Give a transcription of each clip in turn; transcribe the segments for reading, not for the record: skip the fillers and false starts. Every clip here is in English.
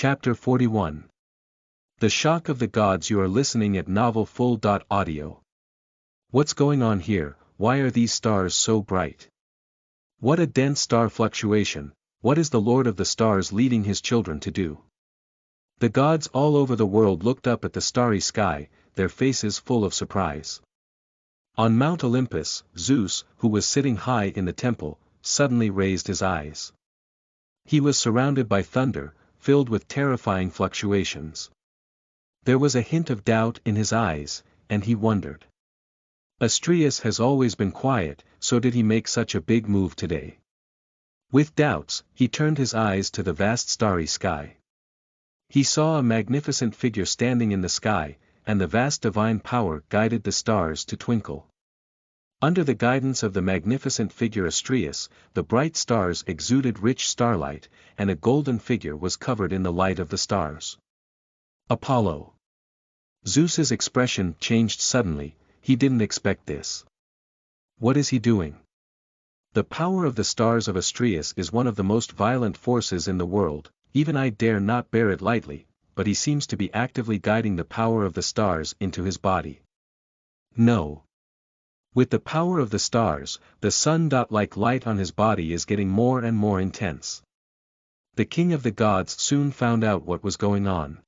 Chapter 41. The Shock of the Gods. You are listening at novelfull.audio. What's going on here? Why are these stars so bright? What a dense star fluctuation. What is the Lord of the Stars leading his children to do? The gods all over the world looked up at the starry sky, their faces full of surprise. On Mount Olympus, Zeus, who was sitting high in the temple, suddenly raised his eyes. He was surrounded by thunder, filled with terrifying fluctuations. There was a hint of doubt in his eyes, and he wondered. Astraeus has always been quiet, so did he make such a big move today? With doubts, he turned his eyes to the vast starry sky. He saw a magnificent figure standing in the sky, and the vast divine power guided the stars to twinkle. Under the guidance of the magnificent figure Astraeus, the bright stars exuded rich starlight, and a golden figure was covered in the light of the stars. Apollo. Zeus's expression changed suddenly. He didn't expect this. What is he doing? The power of the stars of Astraeus is one of the most violent forces in the world, even I dare not bear it lightly, but he seems to be actively guiding the power of the stars into his body. No. With the power of the stars, the sun-like light on his body is getting more and more intense. The king of the gods soon found out what was going on.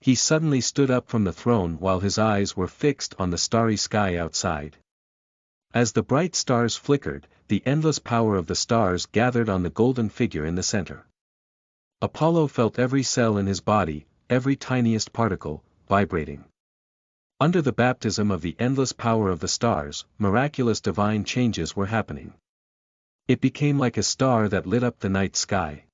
He suddenly stood up from the throne while his eyes were fixed on the starry sky outside. As the bright stars flickered, the endless power of the stars gathered on the golden figure in the center. Apollo felt every cell in his body, every tiniest particle, vibrating. Under the baptism of the endless power of the stars, miraculous divine changes were happening. It became like a star that lit up the night sky.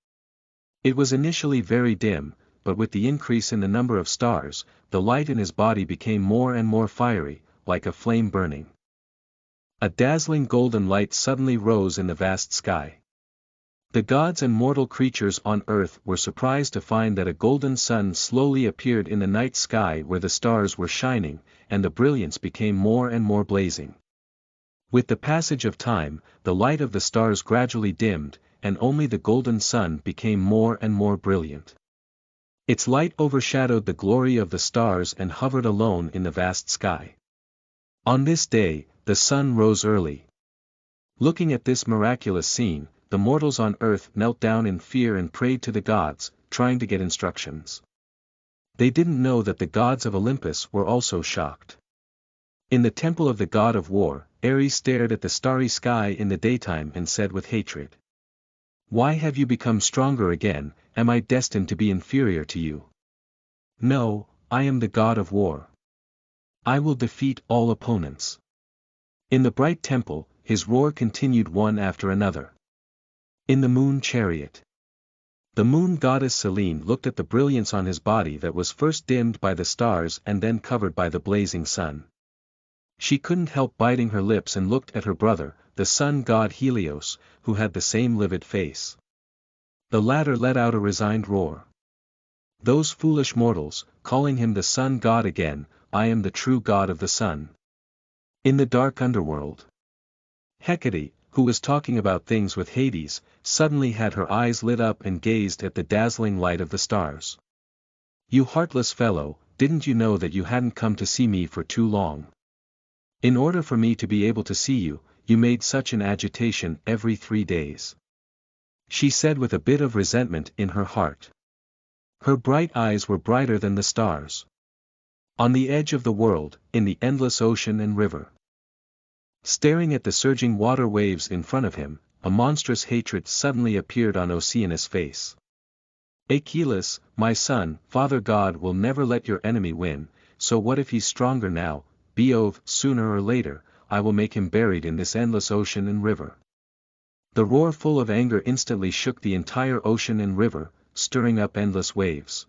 It was initially very dim, but with the increase in the number of stars, the light in his body became more and more fiery, like a flame burning. A dazzling golden light suddenly rose in the vast sky. The gods and mortal creatures on earth were surprised to find that a golden sun slowly appeared in the night sky where the stars were shining, and the brilliance became more and more blazing. With the passage of time, the light of the stars gradually dimmed, and only the golden sun became more and more brilliant. Its light overshadowed the glory of the stars and hovered alone in the vast sky. On this day, the sun rose early. Looking at this miraculous scene, the mortals on earth knelt down in fear and prayed to the gods, trying to get instructions. They didn't know that the gods of Olympus were also shocked. In the temple of the god of war, Ares stared at the starry sky in the daytime and said with hatred, "Why have you become stronger again? Am I destined to be inferior to you? No, I am the god of war. I will defeat all opponents." In the bright temple, his roar continued one after another. In the moon chariot. The moon goddess Selene looked at the brilliance on his body that was first dimmed by the stars and then covered by the blazing sun. She couldn't help biting her lips and looked at her brother, the sun god Helios, who had the same livid face. The latter let out a resigned roar. "Those foolish mortals, calling him the sun god again, I am the true god of the sun." In the dark underworld. Hecate, who was talking about things with Hades, suddenly had her eyes lit up and gazed at the dazzling light of the stars. "You heartless fellow, didn't you know that you hadn't come to see me for too long? In order for me to be able to see you, you made such an agitation every 3 days." She said with a bit of resentment in her heart. Her bright eyes were brighter than the stars. On the edge of the world, in the endless ocean and river. Staring at the surging water waves in front of him, a monstrous hatred suddenly appeared on Oceanus' face. "Achilles, my son, Father God will never let your enemy win, so what if he's stronger now? Beov, sooner or later, I will make him buried in this endless ocean and river." The roar full of anger instantly shook the entire ocean and river, stirring up endless waves.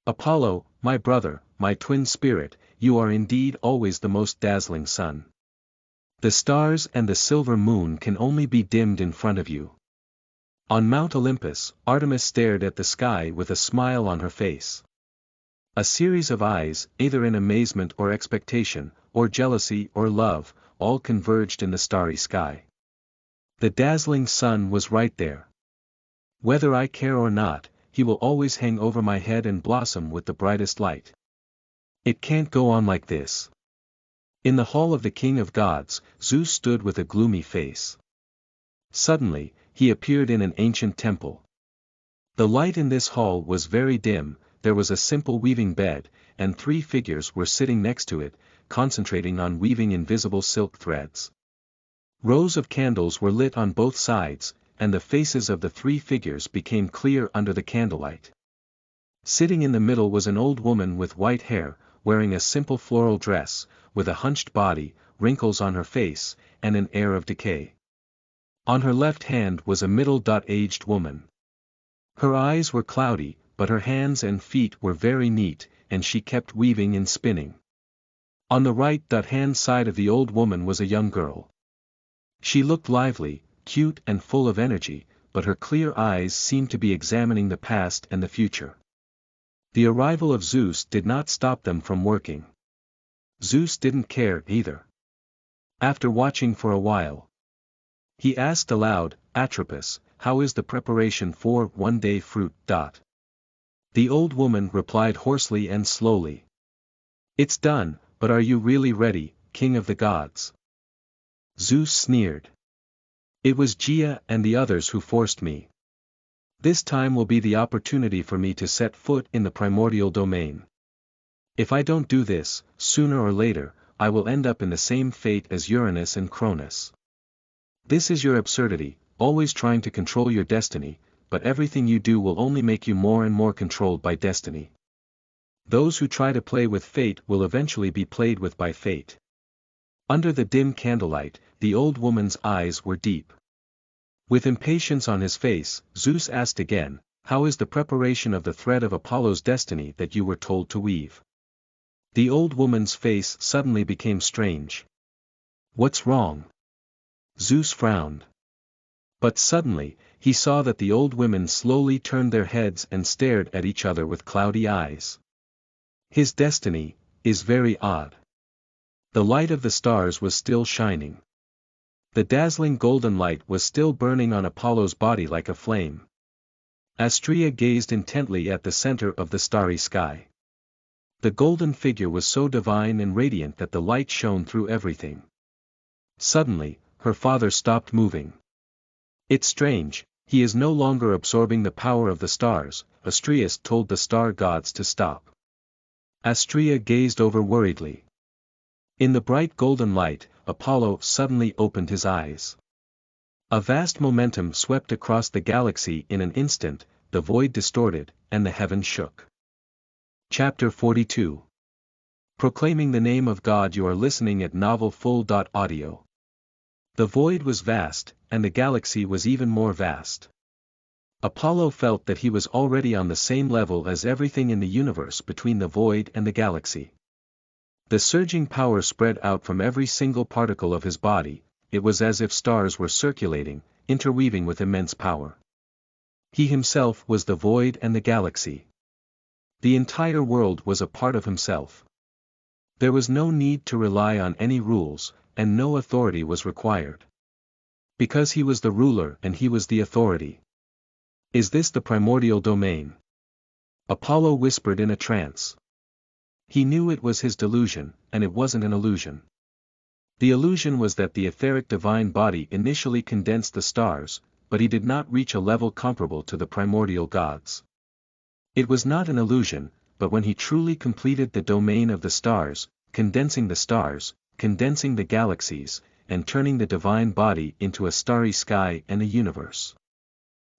"Apollo, my brother, my twin spirit, you are indeed always the most dazzling sun. The stars and the silver moon can only be dimmed in front of you." On Mount Olympus, Artemis stared at the sky with a smile on her face. A series of eyes, either in amazement or expectation, or jealousy or love, all converged in the starry sky. The dazzling sun was right there. "Whether I care or not, he will always hang over my head and blossom with the brightest light. It can't go on like this. In the hall of the king of gods, Zeus stood with a gloomy face. Suddenly, he appeared in an ancient temple. The light in this hall was very dim, there was a simple weaving bed, and 3 figures were sitting next to it, concentrating on weaving invisible silk threads. Rows of candles were lit on both sides, and the faces of the 3 figures became clear under the candlelight. Sitting in the middle was an old woman with white hair, wearing a simple floral dress, with a hunched body, wrinkles on her face, and an air of decay. On her left hand was a middle-aged woman. Her eyes were cloudy, but her hands and feet were very neat, and she kept weaving and spinning. On the right-hand side of the old woman was a young girl. She looked lively, cute and full of energy, but her clear eyes seemed to be examining the past and the future. The arrival of Zeus did not stop them from working. Zeus didn't care either. After watching for a while, he asked aloud, "Atropos, how is the preparation for one-day fruit?" The old woman replied hoarsely and slowly. "It's done, but are you really ready, king of the gods?" Zeus sneered. "It was Gaia and the others who forced me. This time will be the opportunity for me to set foot in the primordial domain. If I don't do this, sooner or later, I will end up in the same fate as Uranus and Cronus. This is your absurdity, always trying to control your destiny, but everything you do will only make you more and more controlled by destiny. Those who try to play with fate will eventually be played with by fate." Under the dim candlelight, the old woman's eyes were deep. With impatience on his face, Zeus asked again, "How is the preparation of the thread of Apollo's destiny that you were told to weave?" The old woman's face suddenly became strange. "What's wrong?" Zeus frowned. But suddenly, he saw that the old women slowly turned their heads and stared at each other with cloudy eyes. "His destiny is very odd." The light of the stars was still shining. The dazzling golden light was still burning on Apollo's body like a flame. Astrea gazed intently at the center of the starry sky. The golden figure was so divine and radiant that the light shone through everything. Suddenly, her father stopped moving. "It's strange, he is no longer absorbing the power of the stars," Astrea told the star gods to stop. Astrea gazed over worriedly. In the bright golden light, Apollo suddenly opened his eyes. A vast momentum swept across the galaxy in an instant, the void distorted, and the heavens shook. Chapter 42. Proclaiming the name of God. You are listening at novelfull.audio. The void was vast, and the galaxy was even more vast. Apollo felt that he was already on the same level as everything in the universe between the void and the galaxy. The surging power spread out from every single particle of his body, it was as if stars were circulating, interweaving with immense power. He himself was the void and the galaxy. The entire world was a part of himself. There was no need to rely on any rules, and no authority was required. Because he was the ruler and he was the authority. "Is this the primordial domain?" Apollo whispered in a trance. He knew it was his delusion, and it wasn't an illusion. The illusion was that the etheric divine body initially condensed the stars, but he did not reach a level comparable to the primordial gods. It was not an illusion, but when he truly completed the domain of the stars, condensing the galaxies, and turning the divine body into a starry sky and a universe.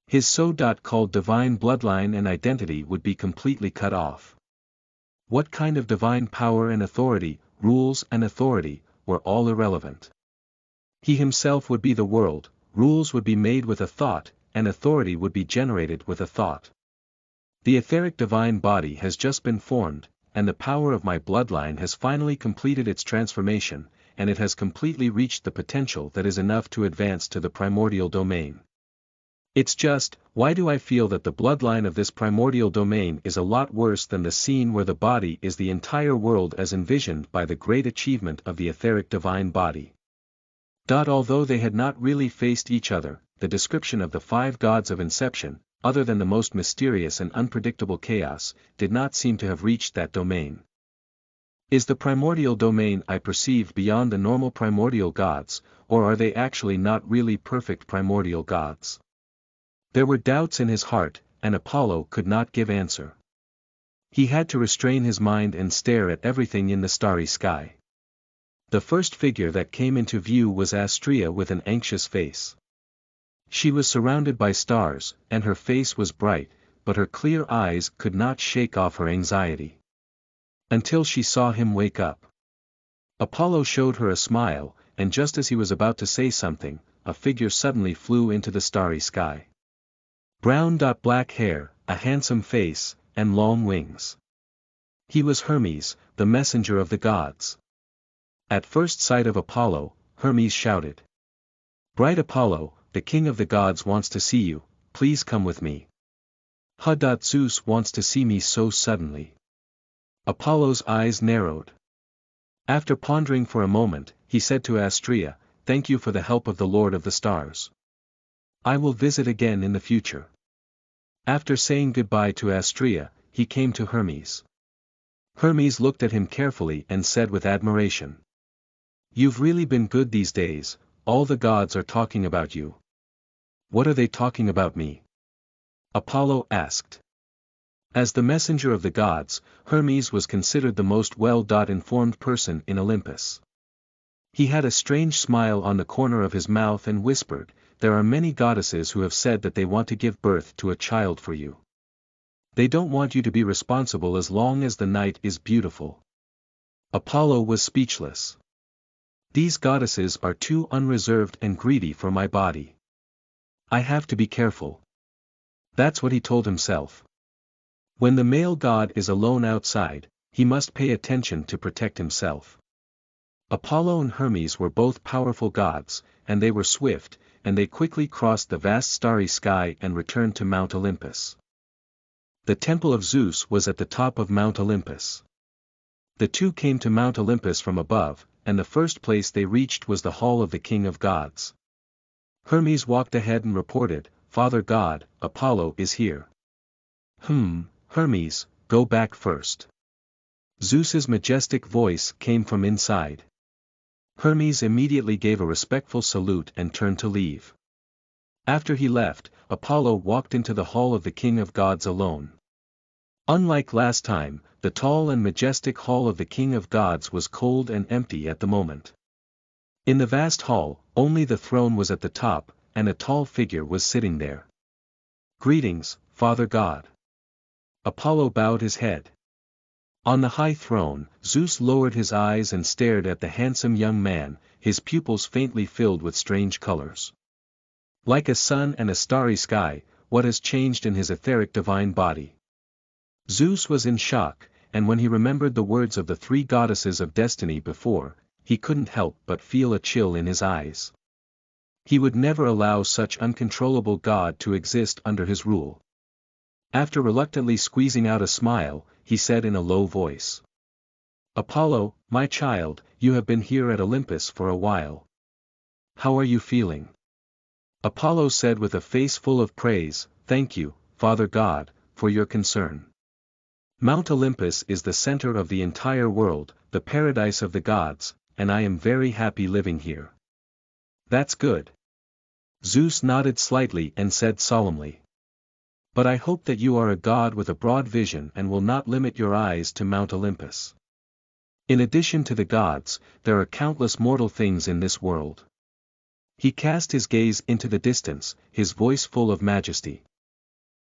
His so-called divine bloodline and identity would be completely cut off. What kind of divine power and authority, rules and authority, were all irrelevant. He himself would be the world, rules would be made with a thought, and authority would be generated with a thought. The etheric divine body has just been formed, and the power of my bloodline has finally completed its transformation, and it has completely reached the potential that is enough to advance to the primordial domain. It's just, why do I feel that the bloodline of this primordial domain is a lot worse than the scene where the body is the entire world as envisioned by the great achievement of the etheric divine body. Although they had not really faced each other, the description of the 5 gods of inception, other than the most mysterious and unpredictable chaos, did not seem to have reached that domain. Is the primordial domain I perceive beyond the normal primordial gods, or are they actually not really perfect primordial gods? There were doubts in his heart, and Apollo could not give answer. He had to restrain his mind and stare at everything in the starry sky. The first figure that came into view was Astrea with an anxious face. She was surrounded by stars, and her face was bright, but her clear eyes could not shake off her anxiety. Until she saw him wake up. Apollo showed her a smile, and just as he was about to say something, a figure suddenly flew into the starry sky. Brown-black hair, a handsome face, and long wings. He was Hermes, the messenger of the gods. At first sight of Apollo, Hermes shouted. "Bright Apollo, the king of the gods wants to see you, please come with me." Zeus wants to see me so suddenly." Apollo's eyes narrowed. After pondering for a moment, he said to Astrea, "Thank you for the help of the Lord of the Stars. I will visit again in the future." After saying goodbye to Astrea, he came to Hermes. Hermes looked at him carefully and said with admiration. "You've really been good these days, all the gods are talking about you." "What are they talking about me?" Apollo asked. As the messenger of the gods, Hermes was considered the most well-informed person in Olympus. He had a strange smile on the corner of his mouth and whispered, "There are many goddesses who have said that they want to give birth to a child for you. They don't want you to be responsible as long as the night is beautiful." Apollo was speechless. "These goddesses are too unreserved and greedy for my body. I have to be careful." That's what he told himself. When the male god is alone outside, he must pay attention to protect himself. Apollo and Hermes were both powerful gods, and they were swift, and they quickly crossed the vast starry sky and returned to Mount Olympus. The temple of Zeus was at the top of Mount Olympus. The two came to Mount Olympus from above, and the first place they reached was the hall of the king of gods. Hermes walked ahead and reported, "Father God, Apollo is here." Hermes, go back first." Zeus's majestic voice came from inside. Hermes immediately gave a respectful salute and turned to leave. After he left, Apollo walked into the hall of the king of gods alone. Unlike last time, the tall and majestic hall of the king of gods was cold and empty at the moment. In the vast hall, only the throne was at the top, and a tall figure was sitting there. "Greetings, Father God." Apollo bowed his head. On the high throne, Zeus lowered his eyes and stared at the handsome young man, his pupils faintly filled with strange colors. Like a sun and a starry sky, what has changed in his etheric divine body? Zeus was in shock, and when he remembered the words of the three goddesses of destiny before, he couldn't help but feel a chill in his eyes. He would never allow such uncontrollable God to exist under his rule. After reluctantly squeezing out a smile, he said in a low voice. "Apollo, my child, you have been here at Olympus for a while. How are you feeling?" Apollo said with a face full of praise, "Thank you, Father God, for your concern. Mount Olympus is the center of the entire world, the paradise of the gods, and I am very happy living here." "That's good." Zeus nodded slightly and said solemnly. "But I hope that you are a god with a broad vision and will not limit your eyes to Mount Olympus. In addition to the gods, there are countless mortal things in this world." He cast his gaze into the distance, his voice full of majesty.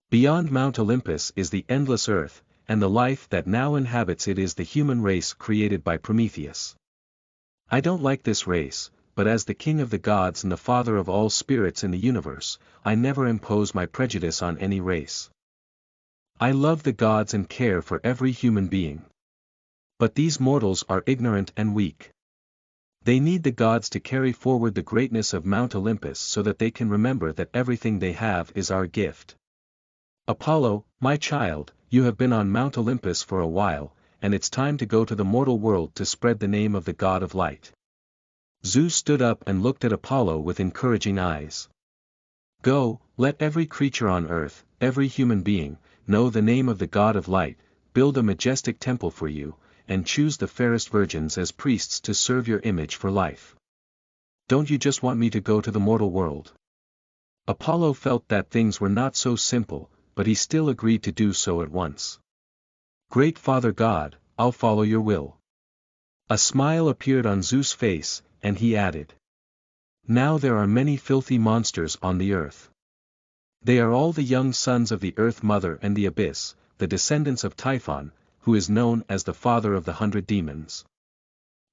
"Beyond Mount Olympus is the endless earth, and the life that now inhabits it is the human race created by Prometheus. I don't like this race, but as the king of the gods and the father of all spirits in the universe, I never impose my prejudice on any race. I love the gods and care for every human being. But these mortals are ignorant and weak. They need the gods to carry forward the greatness of Mount Olympus so that they can remember that everything they have is our gift. Apollo, my child, you have been on Mount Olympus for a while, and it's time to go to the mortal world to spread the name of the god of light." Zeus stood up and looked at Apollo with encouraging eyes. Go, let every creature on earth, every human being, know the name of the God of light, build a majestic temple for you, and choose the fairest virgins as priests to serve your image for life. Don't you just want me to go to the mortal world? Apollo felt that things were not so simple, but he still agreed to do so at once. Great Father God, I'll follow your will. A smile appeared on Zeus' face, and he added. Now there are many filthy monsters on the earth. They are all the young sons of the Earth Mother and the Abyss, the descendants of Typhon, who is known as the father of the 100 demons.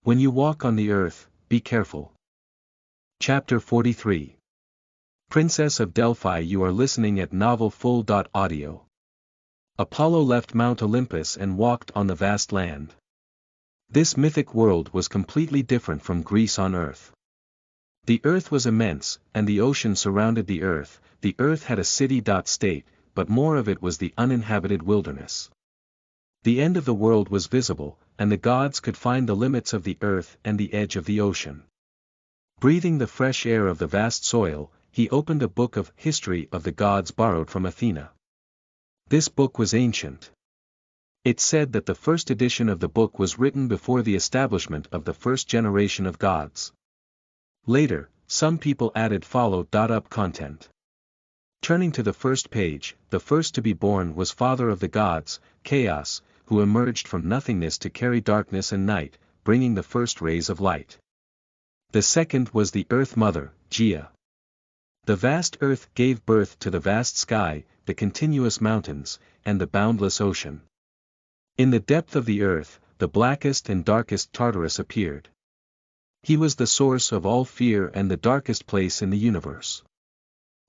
When you walk on the earth, be careful. Chapter 43. Princess of Delphi. You are listening at novelfull.audio. Apollo left Mount Olympus and walked on the vast land. This mythic world was completely different from Greece on earth. The earth was immense, and the ocean surrounded the earth. The earth had a city-state, but more of it was the uninhabited wilderness. The end of the world was visible, and the gods could find the limits of the earth and the edge of the ocean. Breathing the fresh air of the vast soil, he opened a book of history of the gods borrowed from Athena. This book was ancient. It said that the first edition of the book was written before the establishment of the first generation of gods. Later, some people added follow-up content. Turning to the first page, the first to be born was father of the gods, Chaos, who emerged from nothingness to carry darkness and night, bringing the first rays of light. The second was the Earth Mother, Gaia. The vast earth gave birth to the vast sky, the continuous mountains, and the boundless ocean. In the depth of the earth, the blackest and darkest Tartarus appeared. He was the source of all fear and the darkest place in the universe.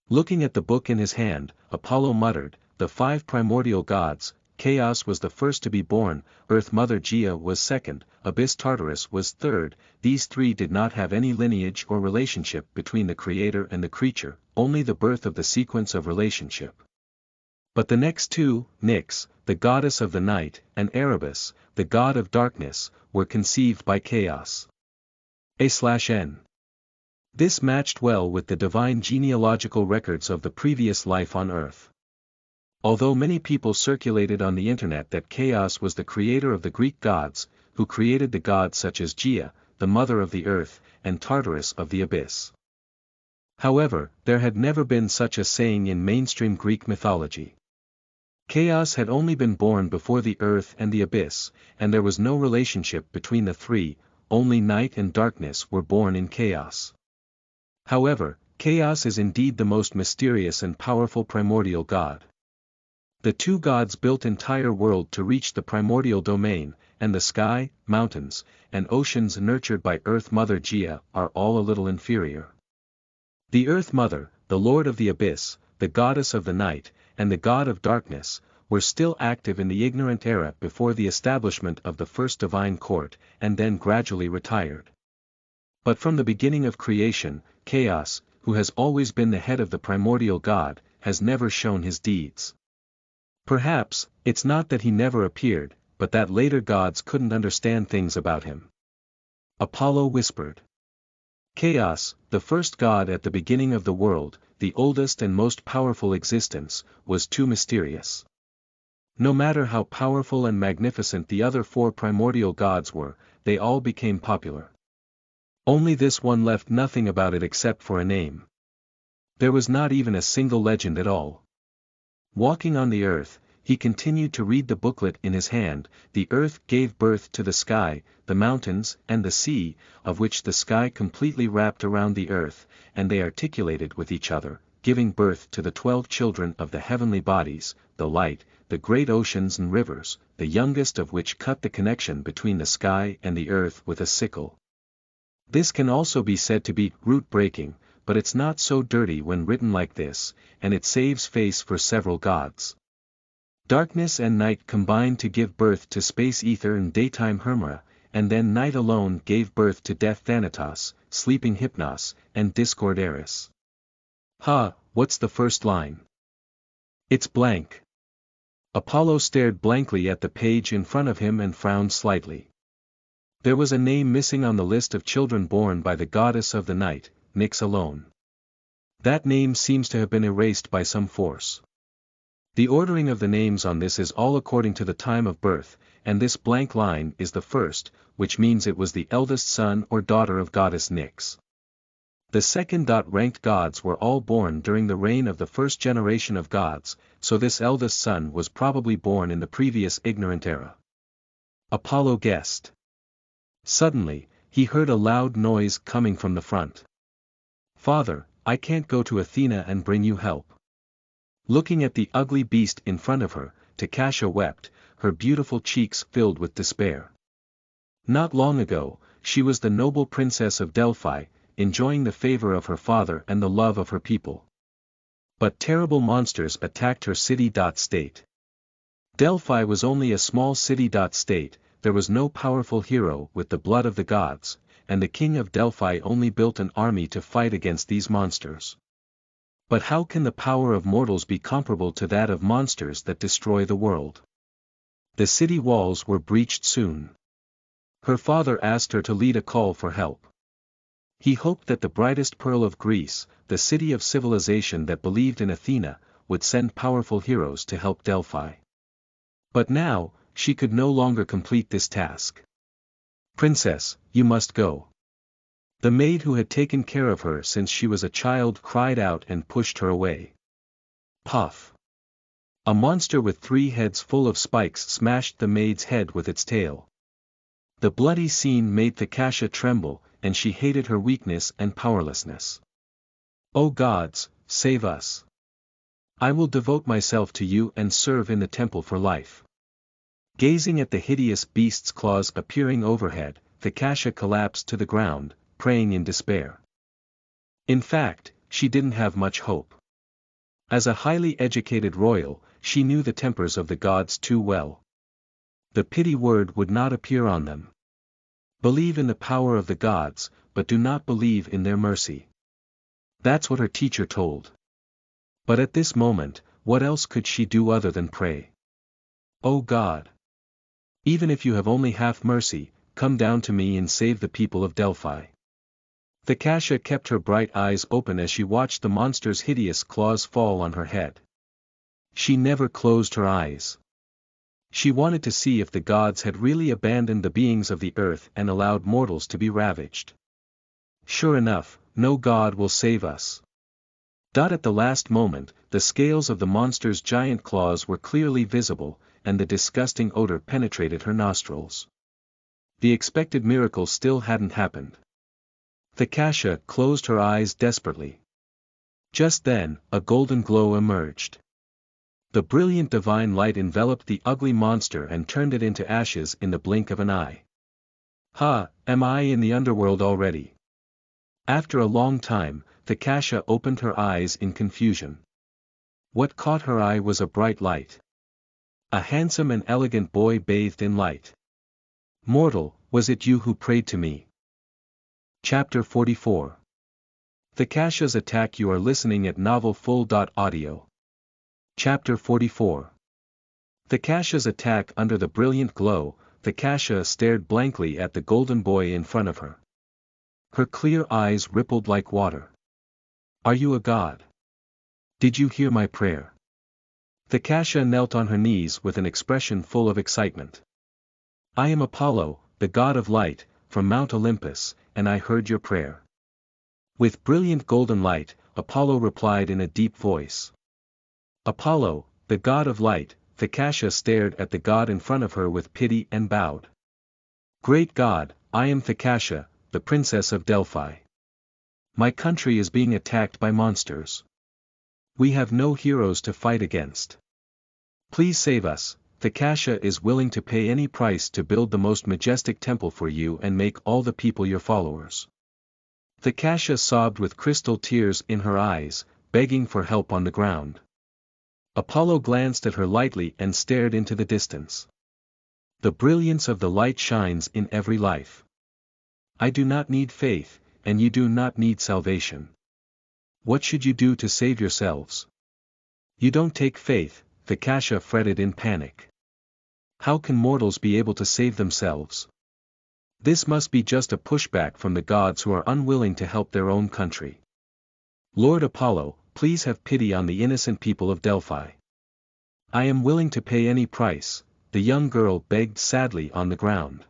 Looking at the book in his hand, Apollo muttered, the 5 primordial gods. Chaos was the first to be born, Earth Mother Gaia was second, Abyss Tartarus was third. These 3 did not have any lineage or relationship between the creator and the creature, only the birth of the sequence of relationship. But the next 2, Nyx, the goddess of the night, and Erebus, the god of darkness, were conceived by Chaos. A/N. This matched well with the divine genealogical records of the previous life on Earth. Although many people circulated on the internet that Chaos was the creator of the Greek gods, who created the gods such as Gaia, the mother of the earth, and Tartarus of the abyss. However, there had never been such a saying in mainstream Greek mythology. Chaos had only been born before the earth and the abyss, and there was no relationship between the 3, only night and darkness were born in Chaos. However, Chaos is indeed the most mysterious and powerful primordial god. The 2 gods built entire world to reach the primordial domain, and the sky, mountains, and oceans nurtured by Earth Mother Gaia are all a little inferior. The Earth Mother, the Lord of the Abyss, the goddess of the night, and the god of darkness, were still active in the ignorant era before the establishment of the first divine court, and then gradually retired. But from the beginning of creation, Chaos, who has always been the head of the primordial god, has never shown his deeds. Perhaps, it's not that he never appeared, but that later gods couldn't understand things about him. Apollo whispered. Chaos, the first god at the beginning of the world, the oldest and most powerful existence, was too mysterious. No matter how powerful and magnificent the other 4 primordial gods were, they all became popular. Only this one left nothing about it except for a name. There was not even a single legend at all. Walking on the earth, he continued to read the booklet in his hand. The earth gave birth to the sky, the mountains, and the sea, of which the sky completely wrapped around the earth, and they articulated with each other, giving birth to the 12 children of the heavenly bodies, the light, the great oceans and rivers, the youngest of which cut the connection between the sky and the earth with a sickle. This can also be said to be root-breaking, but it's not so dirty when written like this, and it saves face for several gods. Darkness and night combined to give birth to space ether and daytime Hermera, and then night alone gave birth to death Thanatos, sleeping Hypnos, and discord Eris. What's the first line? It's blank. Apollo stared blankly at the page in front of him and frowned slightly. There was a name missing on the list of children born by the goddess of the night, Nyx alone. That name seems to have been erased by some force. The ordering of the names on this is all according to the time of birth, and this blank line is the first, which means it was the eldest son or daughter of goddess Nyx. The second-ranked gods were all born during the reign of the first generation of gods, so this eldest son was probably born in the previous ignorant era. Apollo guessed. Suddenly, he heard a loud noise coming from the front. "Father, I can't go to Athena and bring you help." Looking at the ugly beast in front of her, Takasha wept, her beautiful cheeks filled with despair. Not long ago, she was the noble princess of Delphi, enjoying the favor of her father and the love of her people. But terrible monsters attacked her city-state. Delphi was only a small city-state, there was no powerful hero with the blood of the gods, and the king of Delphi only built an army to fight against these monsters. But how can the power of mortals be comparable to that of monsters that destroy the world? The city walls were breached soon. Her father asked her to lead a call for help. He hoped that the brightest pearl of Greece, the city of civilization that believed in Athena, would send powerful heroes to help Delphi. But now, she could no longer complete this task. "Princess, you must go." The maid who had taken care of her since she was a child cried out and pushed her away. Puff! A monster with 3 heads full of spikes smashed the maid's head with its tail. The bloody scene made Takasha tremble, and she hated her weakness and powerlessness. "O gods, save us! I will devote myself to you and serve in the temple for life." Gazing at the hideous beast's claws appearing overhead, Takasha collapsed to the ground, praying in despair. In fact, she didn't have much hope. As a highly educated royal, she knew the tempers of the gods too well. The pity word would not appear on them. Believe in the power of the gods, but do not believe in their mercy. That's what her teacher told. But at this moment, what else could she do other than pray? "O God! Even if you have only half mercy, come down to me and save the people of Delphi." Takasha kept her bright eyes open as she watched the monster's hideous claws fall on her head. She never closed her eyes. She wanted to see if the gods had really abandoned the beings of the earth and allowed mortals to be ravaged. Sure enough, no god will save us. At the last moment, the scales of the monster's giant claws were clearly visible, and the disgusting odor penetrated her nostrils. The expected miracle still hadn't happened. Takasha closed her eyes desperately. Just then, a golden glow emerged. The brilliant divine light enveloped the ugly monster and turned it into ashes in the blink of an eye. "Ha, am I in the underworld already?" After a long time, Takasha opened her eyes in confusion. What caught her eye was a bright light. A handsome and elegant boy bathed in light. "Mortal, was it you who prayed to me?" Chapter 44. Takasha's Attack. You are listening at novelfull.audio. Chapter 44. Takasha's Attack. Under the brilliant glow, Takasha stared blankly at the golden boy in front of her. Her clear eyes rippled like water. "Are you a god? Did you hear my prayer?" Takasha knelt on her knees with an expression full of excitement. "I am Apollo, the god of light, from Mount Olympus, and I heard your prayer." With brilliant golden light, Apollo replied in a deep voice. Apollo, the god of light. Takasha stared at the god in front of her with pity and bowed. "Great God, I am Takasha, the princess of Delphi. My country is being attacked by monsters. We have no heroes to fight against. Please save us. Takasha is willing to pay any price to build the most majestic temple for you and make all the people your followers." Takasha sobbed with crystal tears in her eyes, begging for help on the ground. Apollo glanced at her lightly and stared into the distance. "The brilliance of the light shines in every life. I do not need faith, and you do not need salvation. What should you do to save yourselves?" "You don't take faith," Takasha fretted in panic. "How can mortals be able to save themselves? This must be just a pushback from the gods who are unwilling to help their own country." Lord Apollo, please have pity on the innocent people of Delphi. I am willing to pay any price, the young girl begged sadly on the ground.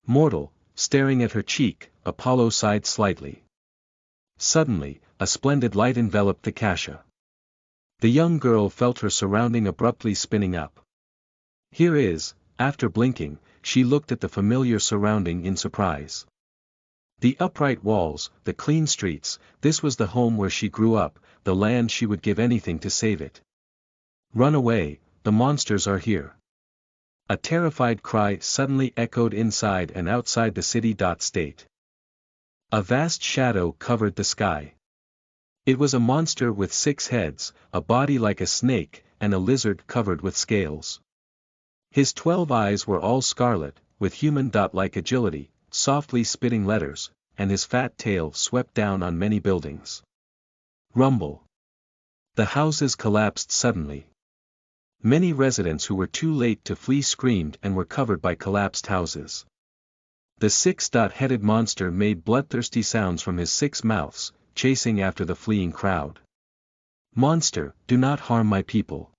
Mortal, staring at her cheek, Apollo sighed slightly. Suddenly, a splendid light enveloped the Cassia. The young girl felt her surrounding abruptly spinning up. Here is, after blinking, she looked at the familiar surrounding in surprise. The upright walls, the clean streets, this was the home where she grew up, the land she would give anything to save it. Run away, the monsters are here. A terrified cry suddenly echoed inside and outside the city. State. A vast shadow covered the sky. It was a monster with 6 heads, a body like a snake, and a lizard covered with scales. His 12 eyes were all scarlet, with human-like agility, softly spitting letters, and his fat tail swept down on many buildings. Rumble. The houses collapsed suddenly. Many residents who were too late to flee screamed and were covered by collapsed houses. The 6-headed monster made bloodthirsty sounds from his 6 mouths, chasing after the fleeing crowd. Monster, do not harm my people.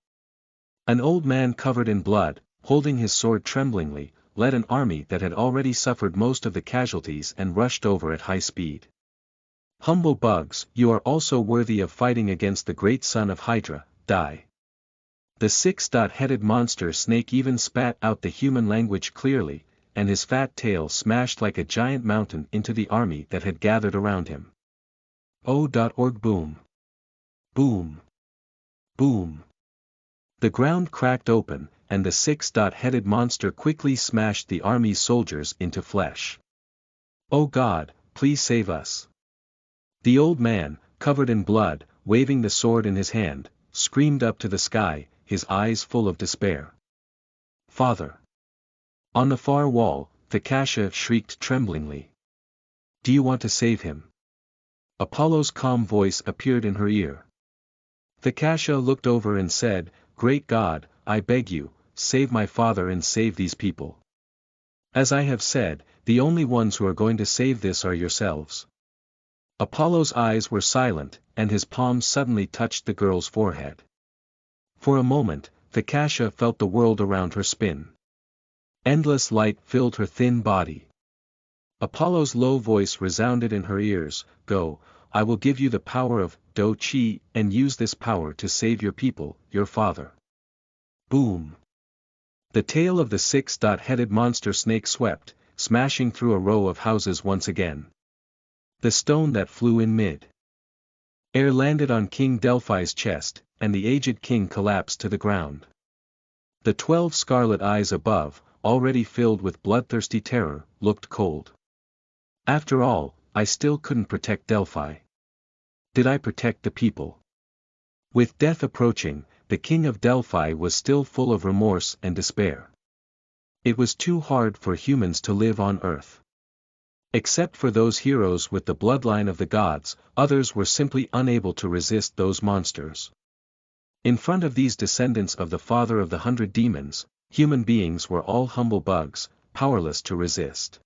An old man covered in blood, holding his sword tremblingly, led an army that had already suffered most of the casualties and rushed over at high speed. Humble bugs, you are also worthy of fighting against the great son of Hydra, die. The 6-headed monster snake even spat out the human language clearly, and his fat tail smashed like a giant mountain into the army that had gathered around him. O.org boom. Boom. Boom. The ground cracked open, and the 6-headed monster quickly smashed the army's soldiers into flesh. Oh God, please save us. The old man, covered in blood, waving the sword in his hand, screamed up to the sky, his eyes full of despair. Father. On the far wall, the Cassia shrieked tremblingly. Do you want to save him? Apollo's calm voice appeared in her ear. The Cassia looked over and said, Great God, I beg you, save my father and save these people. As I have said, the only ones who are going to save this are yourselves. Apollo's eyes were silent, and his palms suddenly touched the girl's forehead. For a moment, the Cassia felt the world around her spin. Endless light filled her thin body. Apollo's low voice resounded in her ears, Go, I will give you the power of Do-Chi, and use this power to save your people, your father. Boom. The tail of the 6-headed monster snake swept, smashing through a row of houses once again. The stone that flew in mid-air landed on King Delphi's chest, and the aged king collapsed to the ground. The 12 scarlet eyes above, already filled with bloodthirsty terror, looked cold. After all, I still couldn't protect Delphi. Did I protect the people? With death approaching, the king of Delphi was still full of remorse and despair. It was too hard for humans to live on Earth. Except for those heroes with the bloodline of the gods, others were simply unable to resist those monsters. In front of these descendants of the father of the 100 demons, human beings were all humble bugs, powerless to resist.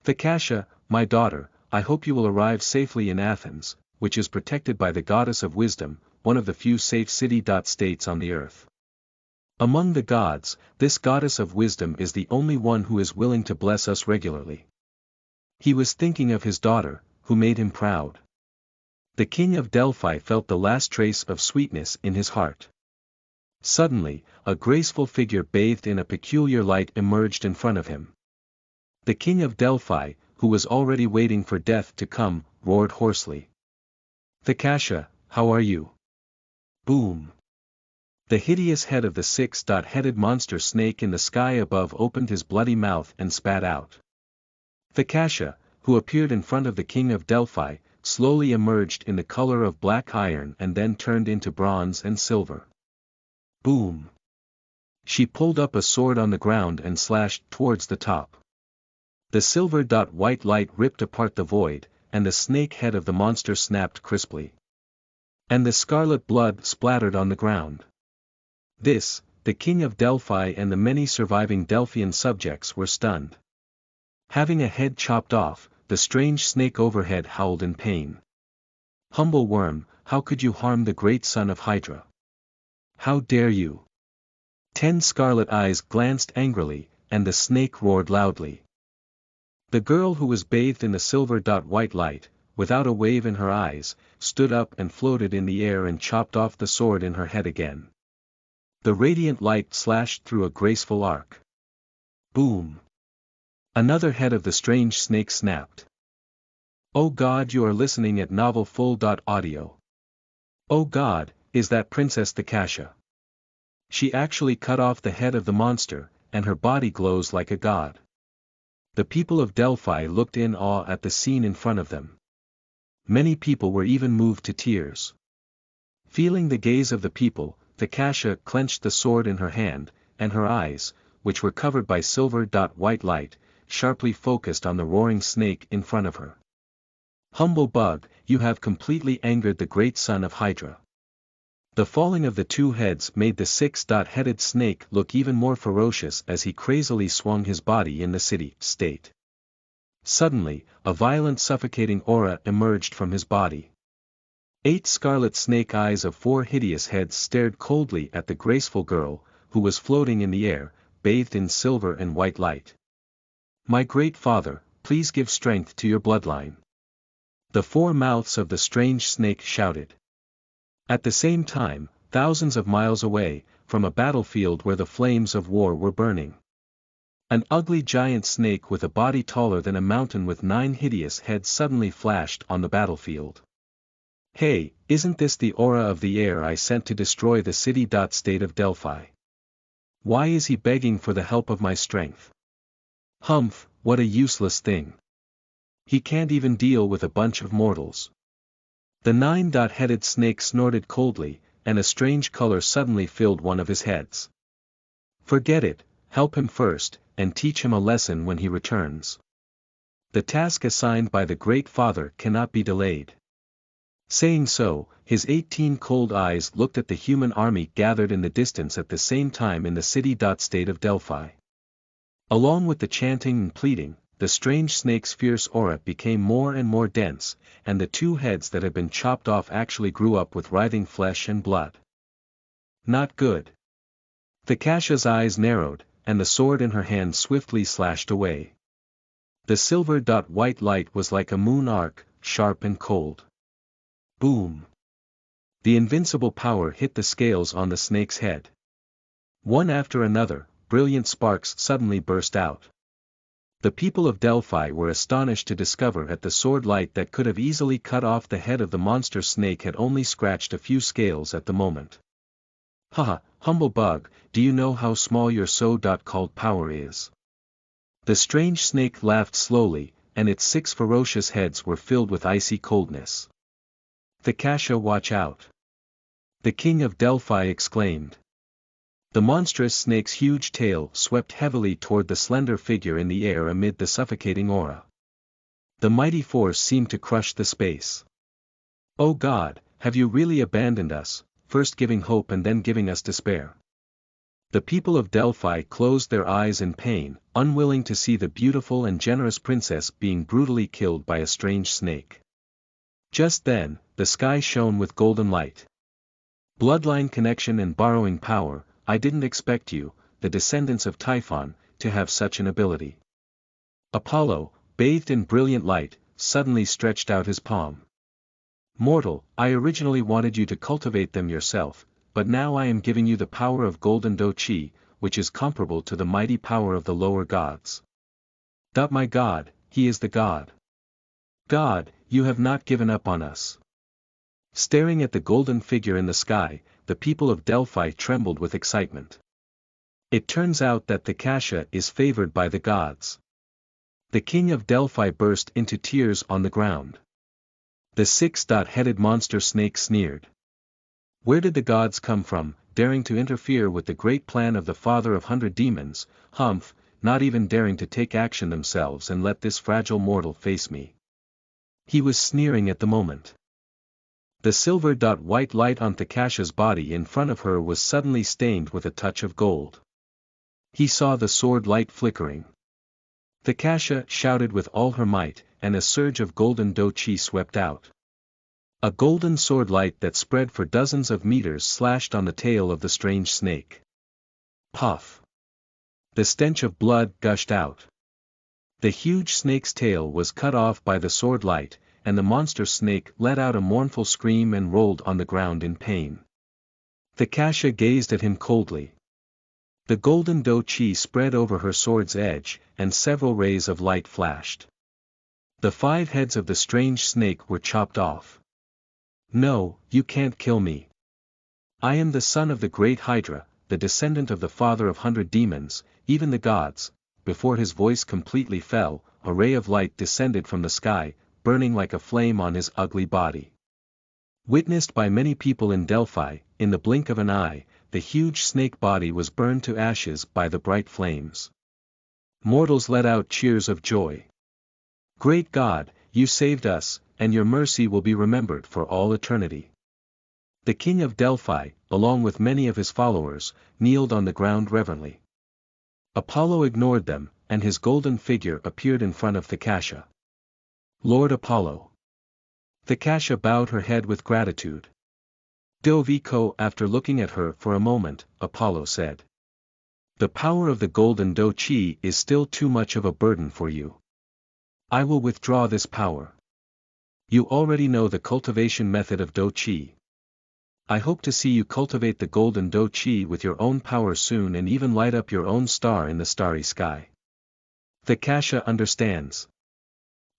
Thecassia, my daughter, I hope you will arrive safely in Athens, which is protected by the goddess of wisdom, one of the few safe city-states on the earth. Among the gods, this goddess of wisdom is the only one who is willing to bless us regularly. He was thinking of his daughter, who made him proud. The king of Delphi felt the last trace of sweetness in his heart. Suddenly, a graceful figure bathed in a peculiar light emerged in front of him. The king of Delphi, who was already waiting for death to come, roared hoarsely. Thecassia, how are you? Boom. The hideous head of the 6-headed monster snake in the sky above opened his bloody mouth and spat out. Thecassia, who appeared in front of the king of Delphi, slowly emerged in the color of black iron and then turned into bronze and silver. Boom. She pulled up a sword on the ground and slashed towards the top. The silver-white light ripped apart the void, and the snake head of the monster snapped crisply. And the scarlet blood splattered on the ground. This, the king of Delphi and the many surviving Delphian subjects were stunned. Having a head chopped off, the strange snake overhead howled in pain. Humble worm, how could you harm the great son of Hydra? How dare you? 10 scarlet eyes glanced angrily, and the snake roared loudly. The girl who was bathed in the silver-white light, without a wave in her eyes, stood up and floated in the air and chopped off the sword in her head again. The radiant light slashed through a graceful arc. Boom! Another head of the strange snake snapped. Oh God, you are listening at novelfull.audio. Oh God, is that Princess Thekasha? She actually cut off the head of the monster, and her body glows like a god. The people of Delphi looked in awe at the scene in front of them. Many people were even moved to tears. Feeling the gaze of the people, Thekasha clenched the sword in her hand, and her eyes, which were covered by silver-white light, sharply focused on the roaring snake in front of her. Humble bug, you have completely angered the great son of Hydra. The falling of the two heads made the six-headed snake look even more ferocious as he crazily swung his body in the city-state. Suddenly, a violent suffocating aura emerged from his body. 8 scarlet snake eyes of 4 hideous heads stared coldly at the graceful girl, who was floating in the air, bathed in silver and white light. My great father, please give strength to your bloodline. The 4 mouths of the strange snake shouted. At the same time, thousands of miles away, from a battlefield where the flames of war were burning, an ugly giant snake with a body taller than a mountain with 9 hideous heads suddenly flashed on the battlefield. Hey, isn't this the aura of the air I sent to destroy the city-state of Delphi? Why is he begging for the help of my strength? Humph, what a useless thing. He can't even deal with a bunch of mortals. The 9-headed snake snorted coldly, and a strange color suddenly filled one of his heads. Forget it, help him first, and teach him a lesson when he returns. The task assigned by the Great Father cannot be delayed. Saying so, his 18 cold eyes looked at the human army gathered in the distance at the same time in the city-state of Delphi. Along with the chanting and pleading, the strange snake's fierce aura became more and more dense, and the 2 heads that had been chopped off actually grew up with writhing flesh and blood. Not good. Thekasha's eyes narrowed, and the sword in her hand swiftly slashed away. The silver-white light was like a moon arc, sharp and cold. Boom! The invincible power hit the scales on the snake's head. One after another, brilliant sparks suddenly burst out. The people of Delphi were astonished to discover that the sword light that could have easily cut off the head of the monster snake had only scratched a few scales at the moment. Haha, humble bug, do you know how small your so-called power is? The strange snake laughed slowly, and its 6 ferocious heads were filled with icy coldness. Thekasha, watch out! The king of Delphi exclaimed. The monstrous snake's huge tail swept heavily toward the slender figure in the air amid the suffocating aura. The mighty force seemed to crush the space. Oh God, have you really abandoned us, first giving hope and then giving us despair? The people of Delphi closed their eyes in pain, unwilling to see the beautiful and generous princess being brutally killed by a strange snake. Just then, the sky shone with golden light. Bloodline connection and borrowing power. I didn't expect you, the descendants of Typhon, to have such an ability. Apollo, bathed in brilliant light, suddenly stretched out his palm. Mortal, I originally wanted you to cultivate them yourself, but now I am giving you the power of Golden Do-Chi, which is comparable to the mighty power of the lower gods. My God, he is the God. God, you have not given up on us. Staring at the golden figure in the sky, the people of Delphi trembled with excitement. It turns out that Thekasha is favored by the gods. The king of Delphi burst into tears on the ground. The 6-headed monster snake sneered. Where did the gods come from, daring to interfere with the great plan of the father of 100 demons, humph, not even daring to take action themselves and let this fragile mortal face me? He was sneering at the moment. The silver-white light on Thekasha's body in front of her was suddenly stained with a touch of gold. He saw the sword light flickering. Thekasha shouted with all her might, and a surge of golden Do-Chi swept out. A golden sword light that spread for dozens of meters slashed on the tail of the strange snake. Puff! The stench of blood gushed out. The huge snake's tail was cut off by the sword light, and the monster snake let out a mournful scream and rolled on the ground in pain. The Kasha gazed at him coldly. The golden dough-chi spread over her sword's edge, and several rays of light flashed. The 5 heads of the strange snake were chopped off. No, you can't kill me. I am the son of the great Hydra, the descendant of the father of 100 demons, even the gods. Before his voice completely fell, a ray of light descended from the sky, burning like a flame on his ugly body. Witnessed by many people in Delphi, in the blink of an eye, the huge snake body was burned to ashes by the bright flames. Mortals let out cheers of joy. Great God, you saved us, and your mercy will be remembered for all eternity. The king of Delphi, along with many of his followers, kneeled on the ground reverently. Apollo ignored them, and his golden figure appeared in front of Thakasha. Lord Apollo. Thakasha bowed her head with gratitude. Doviko, after looking at her for a moment, Apollo said. The power of the golden dough-chi is still too much of a burden for you. I will withdraw this power. You already know the cultivation method of dough-chi. I hope to see you cultivate the golden dough-chi with your own power soon and even light up your own star in the starry sky. Thakasha understands.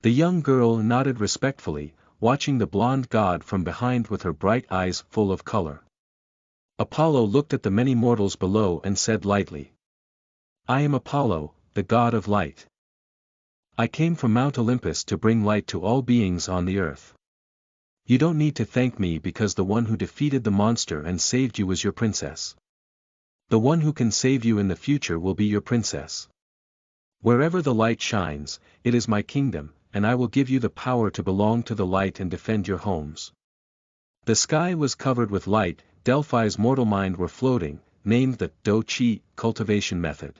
The young girl nodded respectfully, watching the blonde god from behind with her bright eyes full of color. Apollo looked at the many mortals below and said lightly. I am Apollo, the god of light. I came from Mount Olympus to bring light to all beings on the earth. You don't need to thank me because the one who defeated the monster and saved you was your princess. The one who can save you in the future will be your princess. Wherever the light shines, it is my kingdom, and I will give you the power to belong to the light and defend your homes. The sky was covered with light. Delphi's mortal mind were floating, named the dough-chi cultivation method.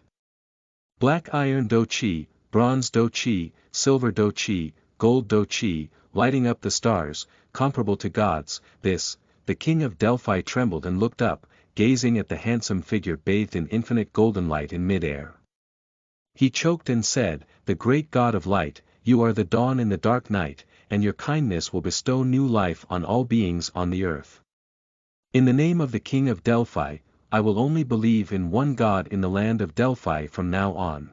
Black iron dough-chi, bronze dough-chi, silver dough-chi, gold dough-chi, lighting up the stars, comparable to gods. The king of Delphi trembled and looked up, gazing at the handsome figure bathed in infinite golden light in mid-air. He choked and said, the great god of light, you are the dawn in the dark night, and your kindness will bestow new life on all beings on the earth. In the name of the king of Delphi, I will only believe in one god in the land of Delphi from now on.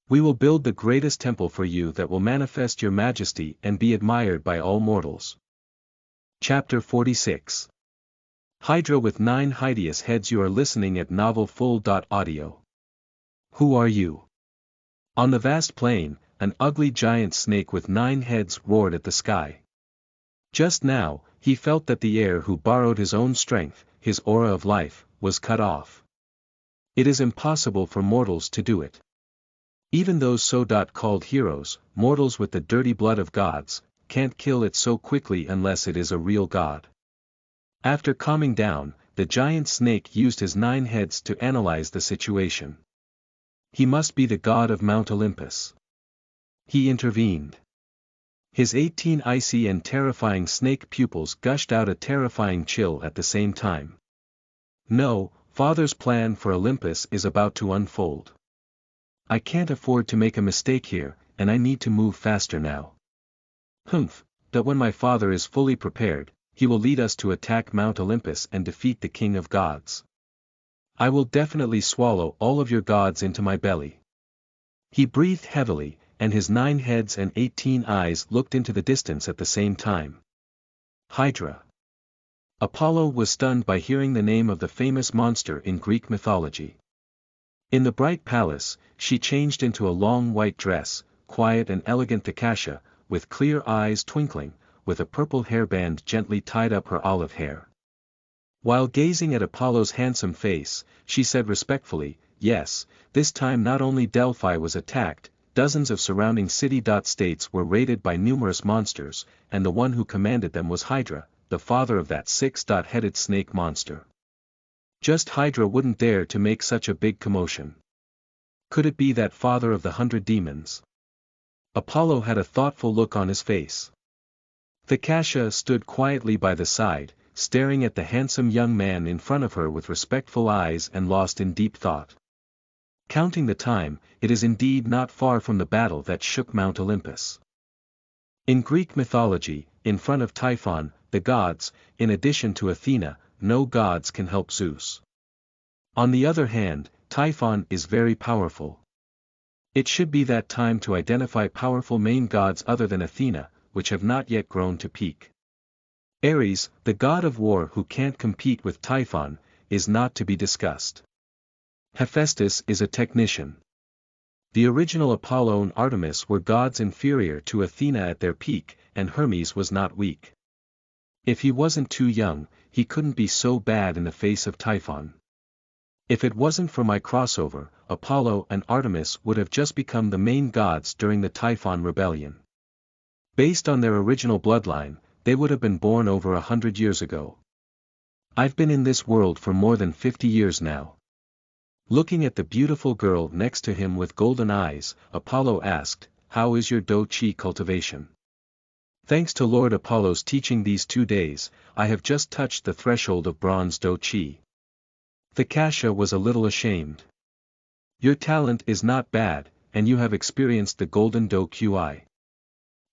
We will build the greatest temple for you that will manifest your majesty and be admired by all mortals. Chapter 46. Hydra with 9 hideous heads. You are listening at novelfull.audio. Who are you? On the vast plain, an ugly giant snake with 9 heads roared at the sky. Just now, he felt that the heir who borrowed his own strength, his aura of life, was cut off. It is impossible for mortals to do it. Even those so-called heroes, mortals with the dirty blood of gods, can't kill it so quickly unless it is a real god. After calming down, the giant snake used his 9 heads to analyze the situation. He must be the god of Mount Olympus. He intervened. His 18 icy and terrifying snake pupils gushed out a terrifying chill at the same time. No, Father's plan for Olympus is about to unfold. I can't afford to make a mistake here, and I need to move faster now. That when my father is fully prepared, he will lead us to attack Mount Olympus and defeat the king of gods. I will definitely swallow all of your gods into my belly. He breathed heavily, and his 9 heads and 18 eyes looked into the distance at the same time. Hydra. Apollo was stunned by hearing the name of the famous monster in Greek mythology. In the bright palace, she changed into a long white dress, quiet and elegant Thakasha, with clear eyes twinkling, with a purple hairband gently tied up her olive hair. While gazing at Apollo's handsome face, she said respectfully, yes, this time not only Delphi was attacked, dozens of surrounding city-states were raided by numerous monsters, and the one who commanded them was Hydra, the father of that 6-headed snake monster. Just Hydra wouldn't dare to make such a big commotion. Could it be that father of the 100 demons? Apollo had a thoughtful look on his face. Thekasha stood quietly by the side, staring at the handsome young man in front of her with respectful eyes and lost in deep thought. Counting the time, it is indeed not far from the battle that shook Mount Olympus. In Greek mythology, in front of Typhon, the gods, in addition to Athena, no gods can help Zeus. On the other hand, Typhon is very powerful. It should be that time to identify powerful main gods other than Athena, which have not yet grown to peak. Ares, the god of war who can't compete with Typhon, is not to be discussed. Hephaestus is a technician. The original Apollo and Artemis were gods inferior to Athena at their peak, and Hermes was not weak. If he wasn't too young, he couldn't be so bad in the face of Typhon. If it wasn't for my crossover, Apollo and Artemis would have just become the main gods during the Typhon rebellion. Based on their original bloodline, they would have been born over 100 years ago. I've been in this world for more than 50 years now. Looking at the beautiful girl next to him with golden eyes, Apollo asked, "How is your Do-Chi cultivation?" "Thanks to Lord Apollo's teaching these 2 days, I have just touched the threshold of bronze Do-Chi." Thekasha was a little ashamed. "Your talent is not bad, and you have experienced the golden Do-Qi.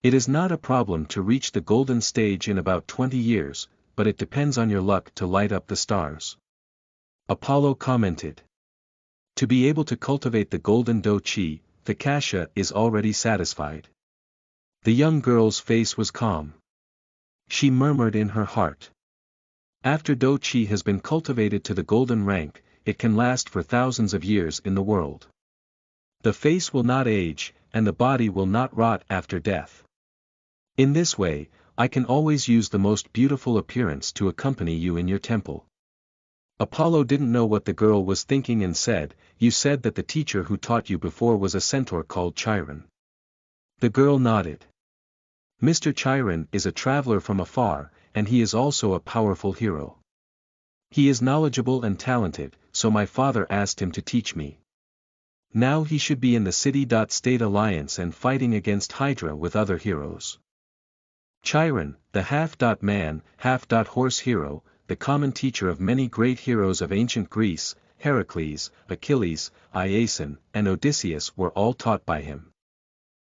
It is not a problem to reach the golden stage in about 20 years, but it depends on your luck to light up the stars." Apollo commented. To be able to cultivate the golden Do-Chi, Thekasha is already satisfied. The young girl's face was calm. She murmured in her heart. After Do-Chi has been cultivated to the golden rank, it can last for thousands of years in the world. The face will not age, and the body will not rot after death. In this way, I can always use the most beautiful appearance to accompany you in your temple. Apollo didn't know what the girl was thinking and said, "You said that the teacher who taught you before was a centaur called Chiron." The girl nodded. "Mr. Chiron is a traveler from afar, and he is also a powerful hero. He is knowledgeable and talented, so my father asked him to teach me. Now he should be in the City-State Alliance and fighting against Hydra with other heroes." Chiron, the half-man, half-horse hero, the common teacher of many great heroes of ancient Greece, Heracles, Achilles, Iason, and Odysseus were all taught by him.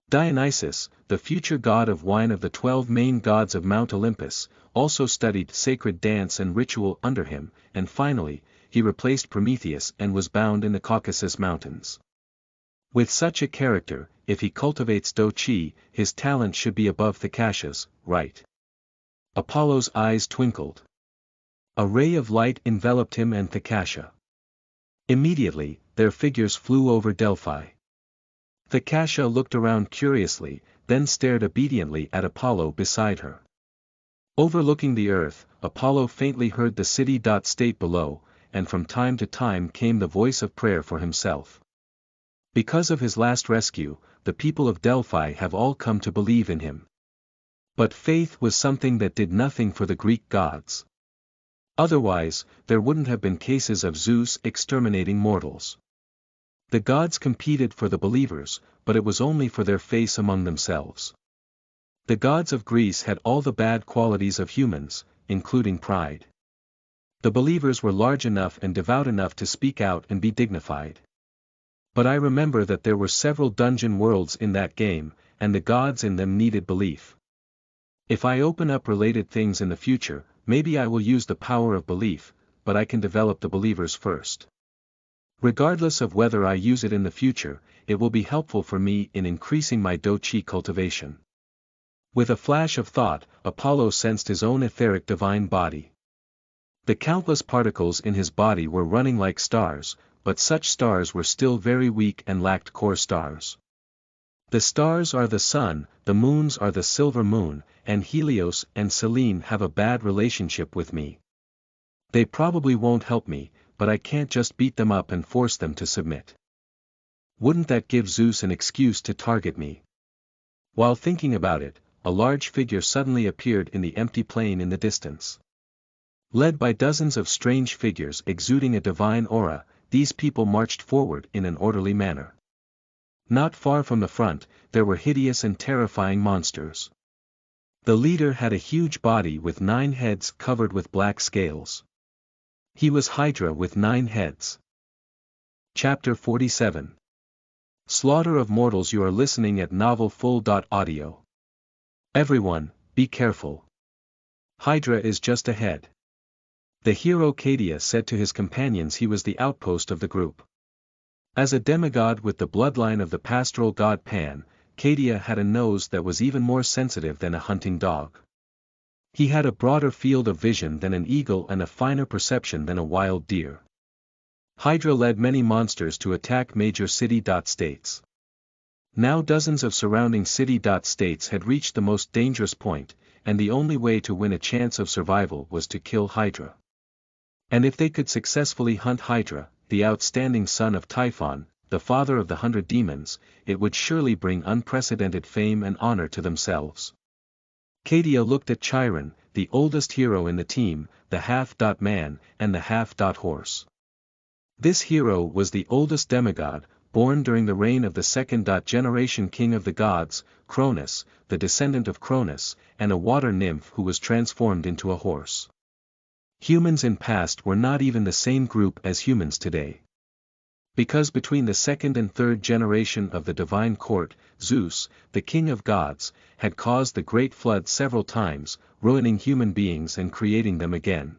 Dionysus, the future god of wine of the 12 main gods of Mount Olympus, also studied sacred dance and ritual under him, and finally, he replaced Prometheus and was bound in the Caucasus Mountains. With such a character, if he cultivates Do-Chi, his talent should be above Thekasha's, right? Apollo's eyes twinkled. A ray of light enveloped him and Thekasha. Immediately, their figures flew over Delphi. Thekasha looked around curiously, then stared obediently at Apollo beside her. Overlooking the earth, Apollo faintly heard the City-State below, and from time to time came the voice of prayer for himself. Because of his last rescue, the people of Delphi have all come to believe in him. But faith was something that did nothing for the Greek gods. Otherwise, there wouldn't have been cases of Zeus exterminating mortals. The gods competed for the believers, but it was only for their face among themselves. The gods of Greece had all the bad qualities of humans, including pride. The believers were large enough and devout enough to speak out and be dignified. But I remember that there were several dungeon worlds in that game, and the gods in them needed belief. If I open up related things in the future, maybe I will use the power of belief, but I can develop the believers first. Regardless of whether I use it in the future, it will be helpful for me in increasing my Do-Chi cultivation. With a flash of thought, Apollo sensed his own etheric divine body. The countless particles in his body were running like stars, but such stars were still very weak and lacked core stars. The stars are the sun, the moons are the silver moon, and Helios and Selene have a bad relationship with me. They probably won't help me, but I can't just beat them up and force them to submit. Wouldn't that give Zeus an excuse to target me? While thinking about it, a large figure suddenly appeared in the empty plain in the distance. Led by dozens of strange figures exuding a divine aura, these people marched forward in an orderly manner. Not far from the front, there were hideous and terrifying monsters. The leader had a huge body with 9 heads covered with black scales. He was Hydra with 9 heads. Chapter 47. Slaughter of Mortals. You are listening at novelfull.audio. Everyone, be careful. Hydra is just ahead. The hero Cadia said to his companions he was the outpost of the group. As a demigod with the bloodline of the pastoral god Pan, Cadia had a nose that was even more sensitive than a hunting dog. He had a broader field of vision than an eagle and a finer perception than a wild deer. Hydra led many monsters to attack major city-states. Now dozens of surrounding city-states had reached the most dangerous point, and the only way to win a chance of survival was to kill Hydra. And if they could successfully hunt Hydra, the outstanding son of Typhon, the father of the 100 demons, it would surely bring unprecedented fame and honor to themselves. Cadia looked at Chiron, the oldest hero in the team, the half-man, and the half-horse. This hero was the oldest demigod, born during the reign of the second-generation king of the gods, Cronus, the descendant of Cronus, and a water nymph who was transformed into a horse. Humans in past were not even the same group as humans today. Because between the second and third generation of the divine court, Zeus, the king of gods, had caused the great flood several times, ruining human beings and creating them again.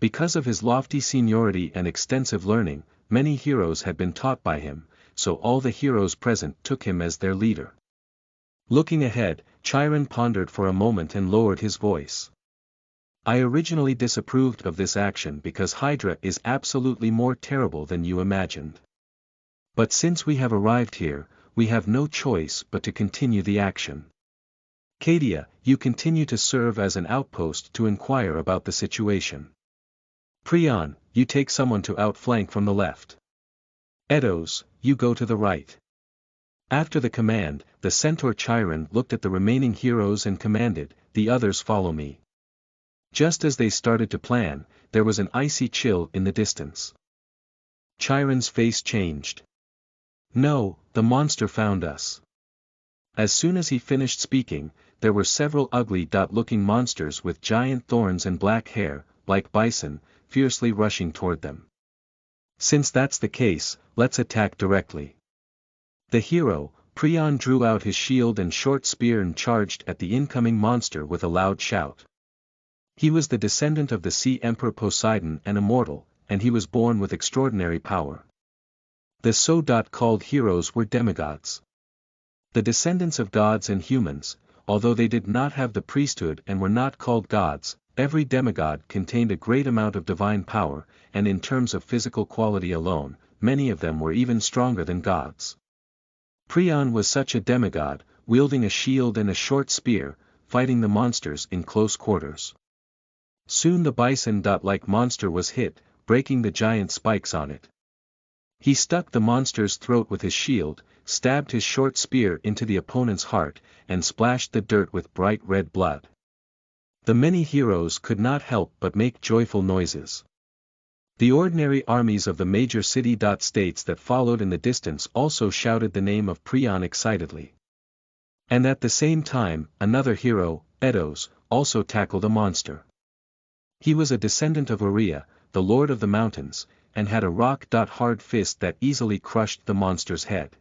Because of his lofty seniority and extensive learning, many heroes had been taught by him, so all the heroes present took him as their leader. Looking ahead, Chiron pondered for a moment and lowered his voice. I originally disapproved of this action because Hydra is absolutely more terrible than you imagined. But since we have arrived here, we have no choice but to continue the action. Cadia, you continue to serve as an outpost to inquire about the situation. Prion, you take someone to outflank from the left. Edos, you go to the right. After the command, the centaur Chiron looked at the remaining heroes and commanded, the others follow me. Just as they started to plan, there was an icy chill in the distance. Chiron's face changed. No, the monster found us. As soon as he finished speaking, there were several ugly-looking monsters with giant thorns and black hair, like bison, fiercely rushing toward them. Since that's the case, let's attack directly. The hero, Prion, drew out his shield and short spear and charged at the incoming monster with a loud shout. He was the descendant of the sea emperor Poseidon and immortal, and he was born with extraordinary power. The so-called heroes were demigods. The descendants of gods and humans, although they did not have the priesthood and were not called gods, every demigod contained a great amount of divine power, and in terms of physical quality alone, many of them were even stronger than gods. Prion was such a demigod, wielding a shield and a short spear, fighting the monsters in close quarters. Soon the bison-like monster was hit, breaking the giant spikes on it. He stuck the monster's throat with his shield, stabbed his short spear into the opponent's heart, and splashed the dirt with bright red blood. The many heroes could not help but make joyful noises. The ordinary armies of the major city-states that followed in the distance also shouted the name of Prion excitedly. And at the same time, another hero, Edos, also tackled a monster. He was a descendant of Urea, the lord of the mountains, and had a rock-hard fist that easily crushed the monster's head.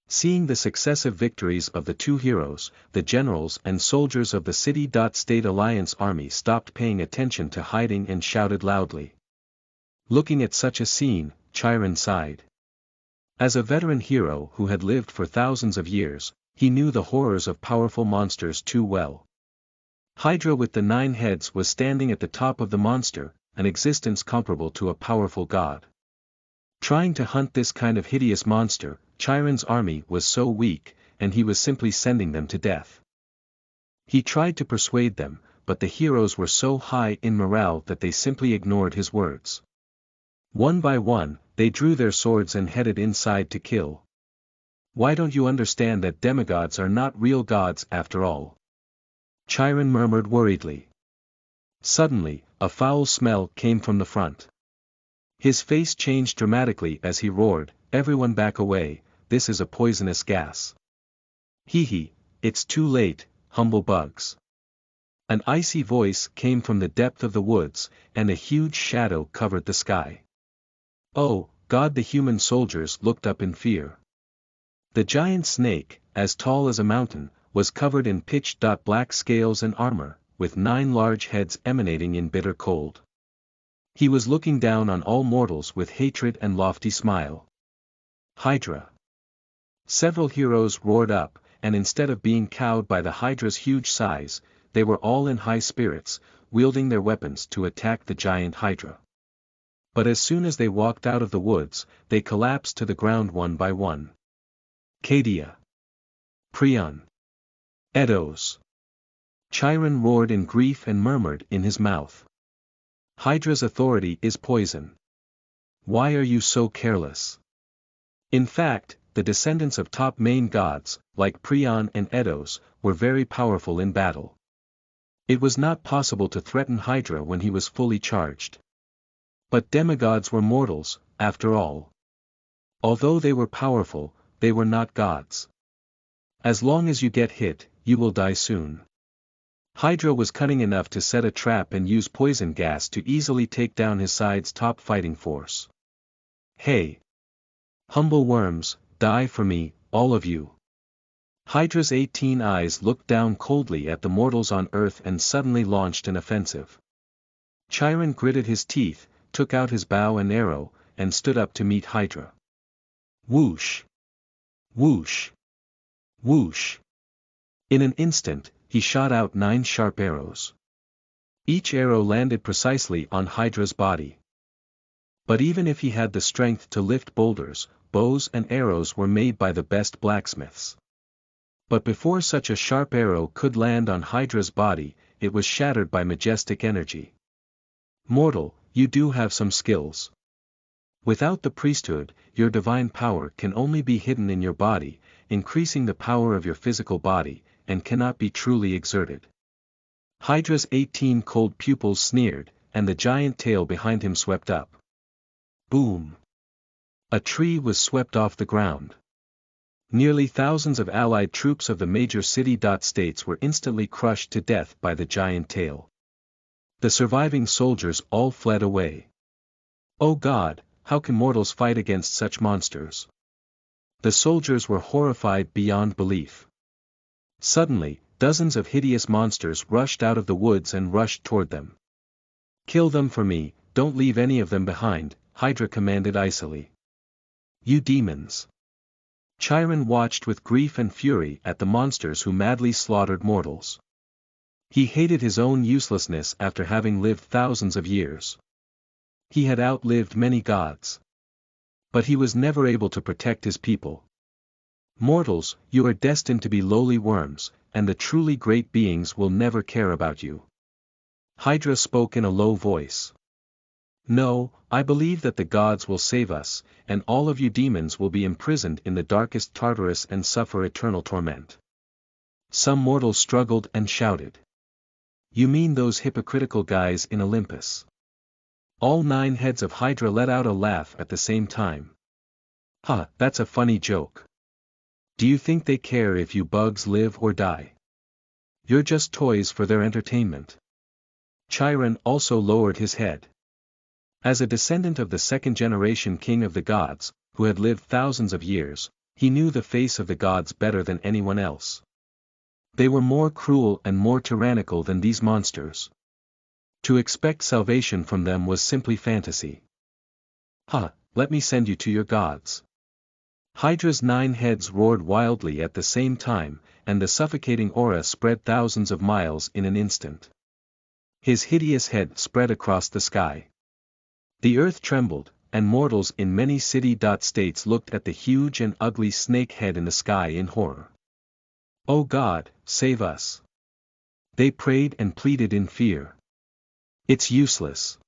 Seeing the successive victories of the two heroes, the generals and soldiers of the city-state alliance army stopped paying attention to hiding and shouted loudly. Looking at such a scene, Chiron sighed. As a veteran hero who had lived for thousands of years, he knew the horrors of powerful monsters too well. Hydra with the 9 heads was standing at the top of the monster, an existence comparable to a powerful god. Trying to hunt this kind of hideous monster, Chiron's army was so weak, and he was simply sending them to death. He tried to persuade them, but the heroes were so high in morale that they simply ignored his words. One by one, they drew their swords and headed inside to kill. Why don't you understand that demigods are not real gods after all? Chiron murmured worriedly. Suddenly, a foul smell came from the front. His face changed dramatically as he roared, "Everyone back away, this is a poisonous gas." Hee, it's too late, humble bugs. An icy voice came from the depth of the woods, and a huge shadow covered the sky. Oh, God! The human soldiers looked up in fear. The giant snake, as tall as a mountain, was covered in pitch-black scales and armor, with 9 large heads emanating in bitter cold. He was looking down on all mortals with hatred and lofty smile. Hydra. Several heroes roared up, and instead of being cowed by the Hydra's huge size, they were all in high spirits, wielding their weapons to attack the giant Hydra. But as soon as they walked out of the woods, they collapsed to the ground one by one. Cadia. Prion. Eidos. Chiron roared in grief and murmured in his mouth. Hydra's authority is poison. Why are you so careless? In fact, the descendants of top main gods, like Prion and Eidos, were very powerful in battle. It was not possible to threaten Hydra when he was fully charged. But demigods were mortals, after all. Although they were powerful, they were not gods. As long as you get hit, you will die soon. Hydra was cunning enough to set a trap and use poison gas to easily take down his side's top fighting force. Hey! Humble worms, die for me, all of you. Hydra's 18 eyes looked down coldly at the mortals on Earth and suddenly launched an offensive. Chiron gritted his teeth, took out his bow and arrow, and stood up to meet Hydra. Whoosh! Whoosh! Whoosh! In an instant, he shot out 9 sharp arrows. Each arrow landed precisely on Hydra's body. But even if he had the strength to lift boulders, bows and arrows were made by the best blacksmiths. But before such a sharp arrow could land on Hydra's body, it was shattered by majestic energy. Mortal, you do have some skills. Without the priesthood, your divine power can only be hidden in your body, increasing the power of your physical body, and cannot be truly exerted. Hydra's 18 cold pupils sneered, and the giant tail behind him swept up. Boom! A tree was swept off the ground. Nearly thousands of allied troops of the major city-states were instantly crushed to death by the giant tail. The surviving soldiers all fled away. Oh God, how can mortals fight against such monsters? The soldiers were horrified beyond belief. Suddenly, dozens of hideous monsters rushed out of the woods and rushed toward them. Kill them for me, don't leave any of them behind, Hydra commanded icily. You demons! Chiron watched with grief and fury at the monsters who madly slaughtered mortals. He hated his own uselessness after having lived thousands of years. He had outlived many gods. But he was never able to protect his people. Mortals, you are destined to be lowly worms, and the truly great beings will never care about you. Hydra spoke in a low voice. No, I believe that the gods will save us, and all of you demons will be imprisoned in the darkest Tartarus and suffer eternal torment. Some mortals struggled and shouted. You mean those hypocritical guys in Olympus? All 9 heads of Hydra let out a laugh at the same time. Ha, that's a funny joke. Do you think they care if you bugs live or die? You're just toys for their entertainment. Chiron also lowered his head. As a descendant of the 2nd-generation king of the gods, who had lived thousands of years, he knew the face of the gods better than anyone else. They were more cruel and more tyrannical than these monsters. To expect salvation from them was simply fantasy. Let me send you to your gods. Hydra's 9 heads roared wildly at the same time, and the suffocating aura spread thousands of miles in an instant. His hideous head spread across the sky. The earth trembled, and mortals in many city-states looked at the huge and ugly snake head in the sky in horror. Oh God, save us! They prayed and pleaded in fear. It's useless.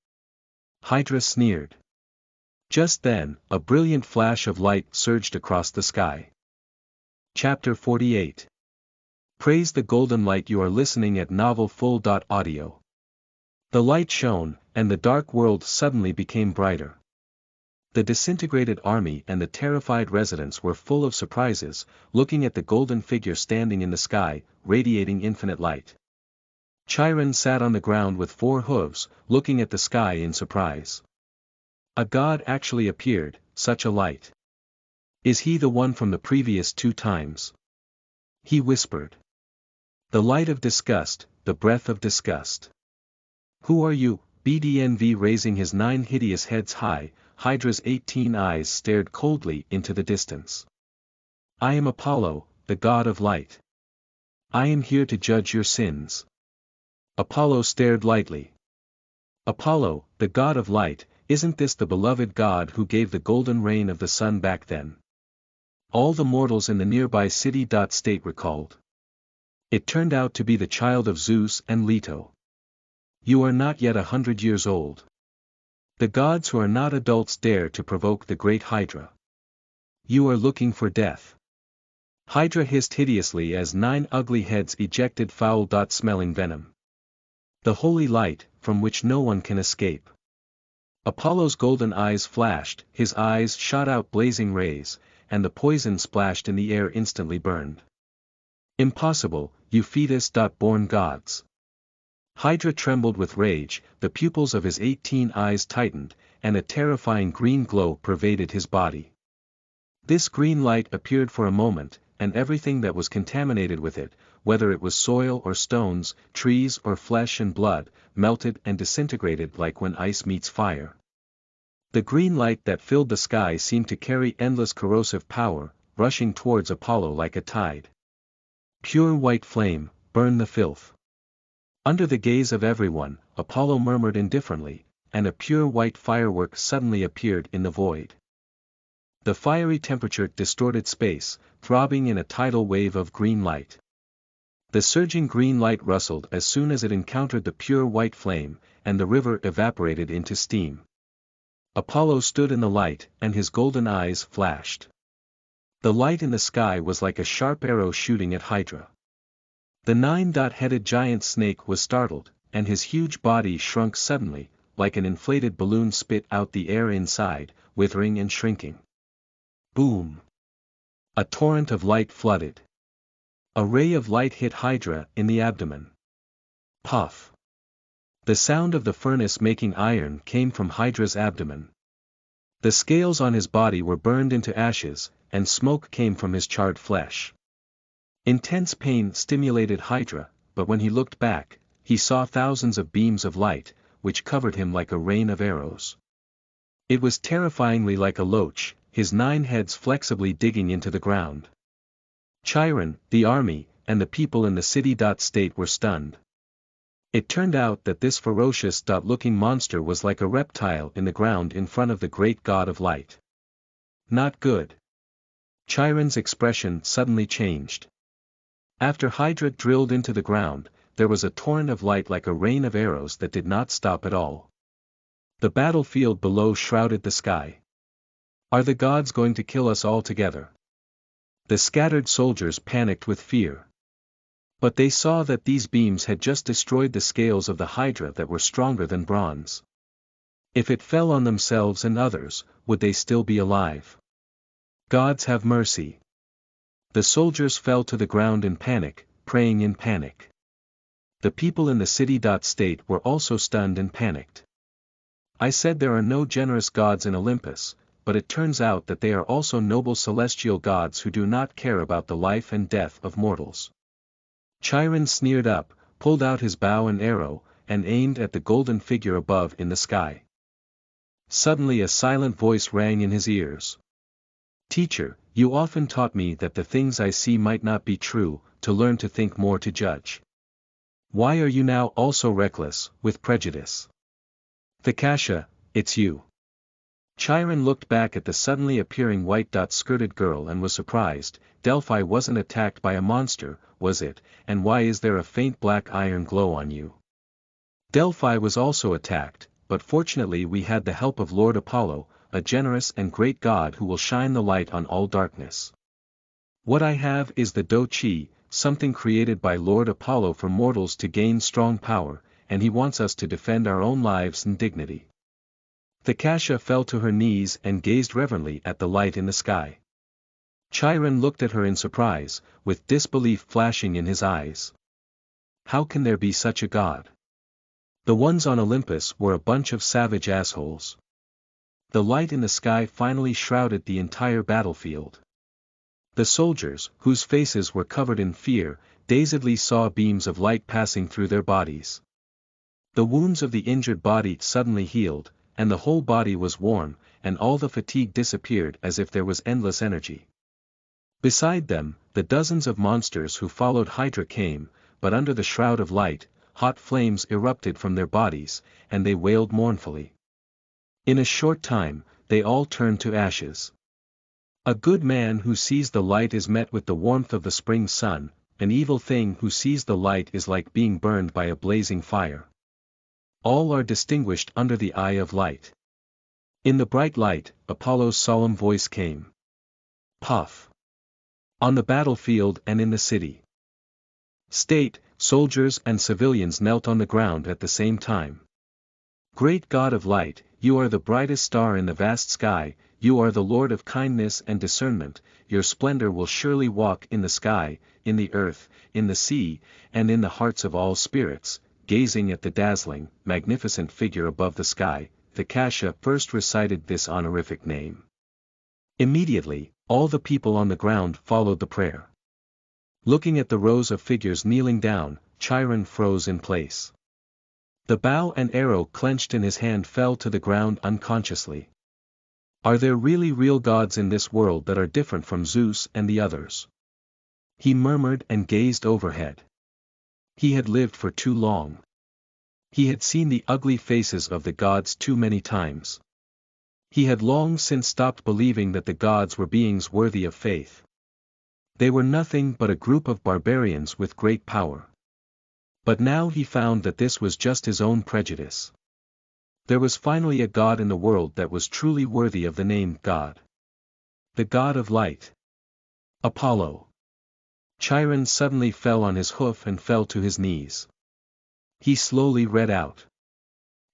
Hydra sneered. Just then, a brilliant flash of light surged across the sky. Chapter 48. Praise the golden light. You are listening at novelfull.audio. The light shone, and the dark world suddenly became brighter. The disintegrated army and the terrified residents were full of surprises, looking at the golden figure standing in the sky, radiating infinite light. Chiron sat on the ground with 4 hooves, looking at the sky in surprise. A god actually appeared, such a light. Is he the one from the previous 2 times? He whispered. The light of disgust, the breath of disgust. Who are you? BDNV raising his 9 hideous heads high, Hydra's 18 eyes stared coldly into the distance. I am Apollo, the god of light. I am here to judge your sins. Apollo stared lightly. Apollo, the god of light, isn't this the beloved god who gave the golden reign of the sun back then? All the mortals in the nearby city-state recalled. It turned out to be the child of Zeus and Leto. You are not yet 100 years old. The gods who are not adults dare to provoke the great Hydra. You are looking for death. Hydra hissed hideously as 9 ugly heads ejected foul-smelling venom. The holy light, from which no one can escape. Apollo's golden eyes flashed, his eyes shot out blazing rays, and the poison splashed in the air instantly burned. Impossible, you fetus-born gods. Hydra trembled with rage, the pupils of his 18 eyes tightened, and a terrifying green glow pervaded his body. This green light appeared for a moment, and everything that was contaminated with it, whether it was soil or stones, trees or flesh and blood, melted and disintegrated like when ice meets fire. The green light that filled the sky seemed to carry endless corrosive power, rushing towards Apollo like a tide. Pure white flame, burn the filth. Under the gaze of everyone, Apollo murmured indifferently, and a pure white firework suddenly appeared in the void. The fiery temperature distorted space, throbbing in a tidal wave of green light. The surging green light rustled as soon as it encountered the pure white flame, and the river evaporated into steam. Apollo stood in the light, and his golden eyes flashed. The light in the sky was like a sharp arrow shooting at Hydra. The 9-headed giant snake was startled, and his huge body shrunk suddenly, like an inflated balloon spit out the air inside, withering and shrinking. Boom! A torrent of light flooded. A ray of light hit Hydra in the abdomen. Puff! The sound of the furnace making iron came from Hydra's abdomen. The scales on his body were burned into ashes, and smoke came from his charred flesh. Intense pain stimulated Hydra, but when he looked back, he saw thousands of beams of light, which covered him like a rain of arrows. It was terrifyingly like a loach, his 9 heads flexibly digging into the ground. Chiron, the army, and the people in the city-state were stunned. It turned out that this ferocious-looking monster was like a reptile in the ground in front of the great god of light. Not good. Chiron's expression suddenly changed. After Hydra drilled into the ground, there was a torrent of light like a rain of arrows that did not stop at all. The battlefield below shrouded the sky. Are the gods going to kill us all together? The scattered soldiers panicked with fear. But they saw that these beams had just destroyed the scales of the Hydra that were stronger than bronze. If it fell on themselves and others, would they still be alive? Gods have mercy. The soldiers fell to the ground in panic, praying in panic. The people in the city-state were also stunned and panicked. I said there are no generous gods in Olympus, but it turns out that they are also noble celestial gods who do not care about the life and death of mortals. Chiron sneered up, pulled out his bow and arrow, and aimed at the golden figure above in the sky. Suddenly a silent voice rang in his ears. Teacher, you often taught me that the things I see might not be true, to learn to think more to judge. Why are you now also reckless, with prejudice? Thakasha, it's you. Chiron looked back at the suddenly appearing white-skirted girl and was surprised. Delphi wasn't attacked by a monster, was it, and why is there a faint black iron glow on you? Delphi was also attacked, but fortunately we had the help of Lord Apollo, a generous and great god who will shine the light on all darkness. What I have is the Do-Chi, something created by Lord Apollo for mortals to gain strong power, and he wants us to defend our own lives and dignity. Thekasha fell to her knees and gazed reverently at the light in the sky. Chiron looked at her in surprise, with disbelief flashing in his eyes. How can there be such a god? The ones on Olympus were a bunch of savage assholes. The light in the sky finally shrouded the entire battlefield. The soldiers, whose faces were covered in fear, dazedly saw beams of light passing through their bodies. The wounds of the injured body suddenly healed, and the whole body was warm, and all the fatigue disappeared as if there was endless energy. Beside them, the dozens of monsters who followed Hydra came, but under the shroud of light, hot flames erupted from their bodies, and they wailed mournfully. In a short time, they all turned to ashes. A good man who sees the light is met with the warmth of the spring sun, an evil thing who sees the light is like being burned by a blazing fire. All are distinguished under the eye of light. In the bright light, Apollo's solemn voice came. Puff. On the battlefield and in the city. State, soldiers and civilians knelt on the ground at the same time. Great God of light, you are the brightest star in the vast sky, you are the Lord of kindness and discernment, your splendor will surely walk in the sky, in the earth, in the sea, and in the hearts of all spirits. Gazing at the dazzling, magnificent figure above the sky, Thekasha first recited this honorific name. Immediately, all the people on the ground followed the prayer. Looking at the rows of figures kneeling down, Chiron froze in place. The bow and arrow clenched in his hand fell to the ground unconsciously. Are there really real gods in this world that are different from Zeus and the others? He murmured and gazed overhead. He had lived for too long. He had seen the ugly faces of the gods too many times. He had long since stopped believing that the gods were beings worthy of faith. They were nothing but a group of barbarians with great power. But now he found that this was just his own prejudice. There was finally a god in the world that was truly worthy of the name God. The god of light. Apollo. Chiron suddenly fell on his hoof and fell to his knees. He slowly read out.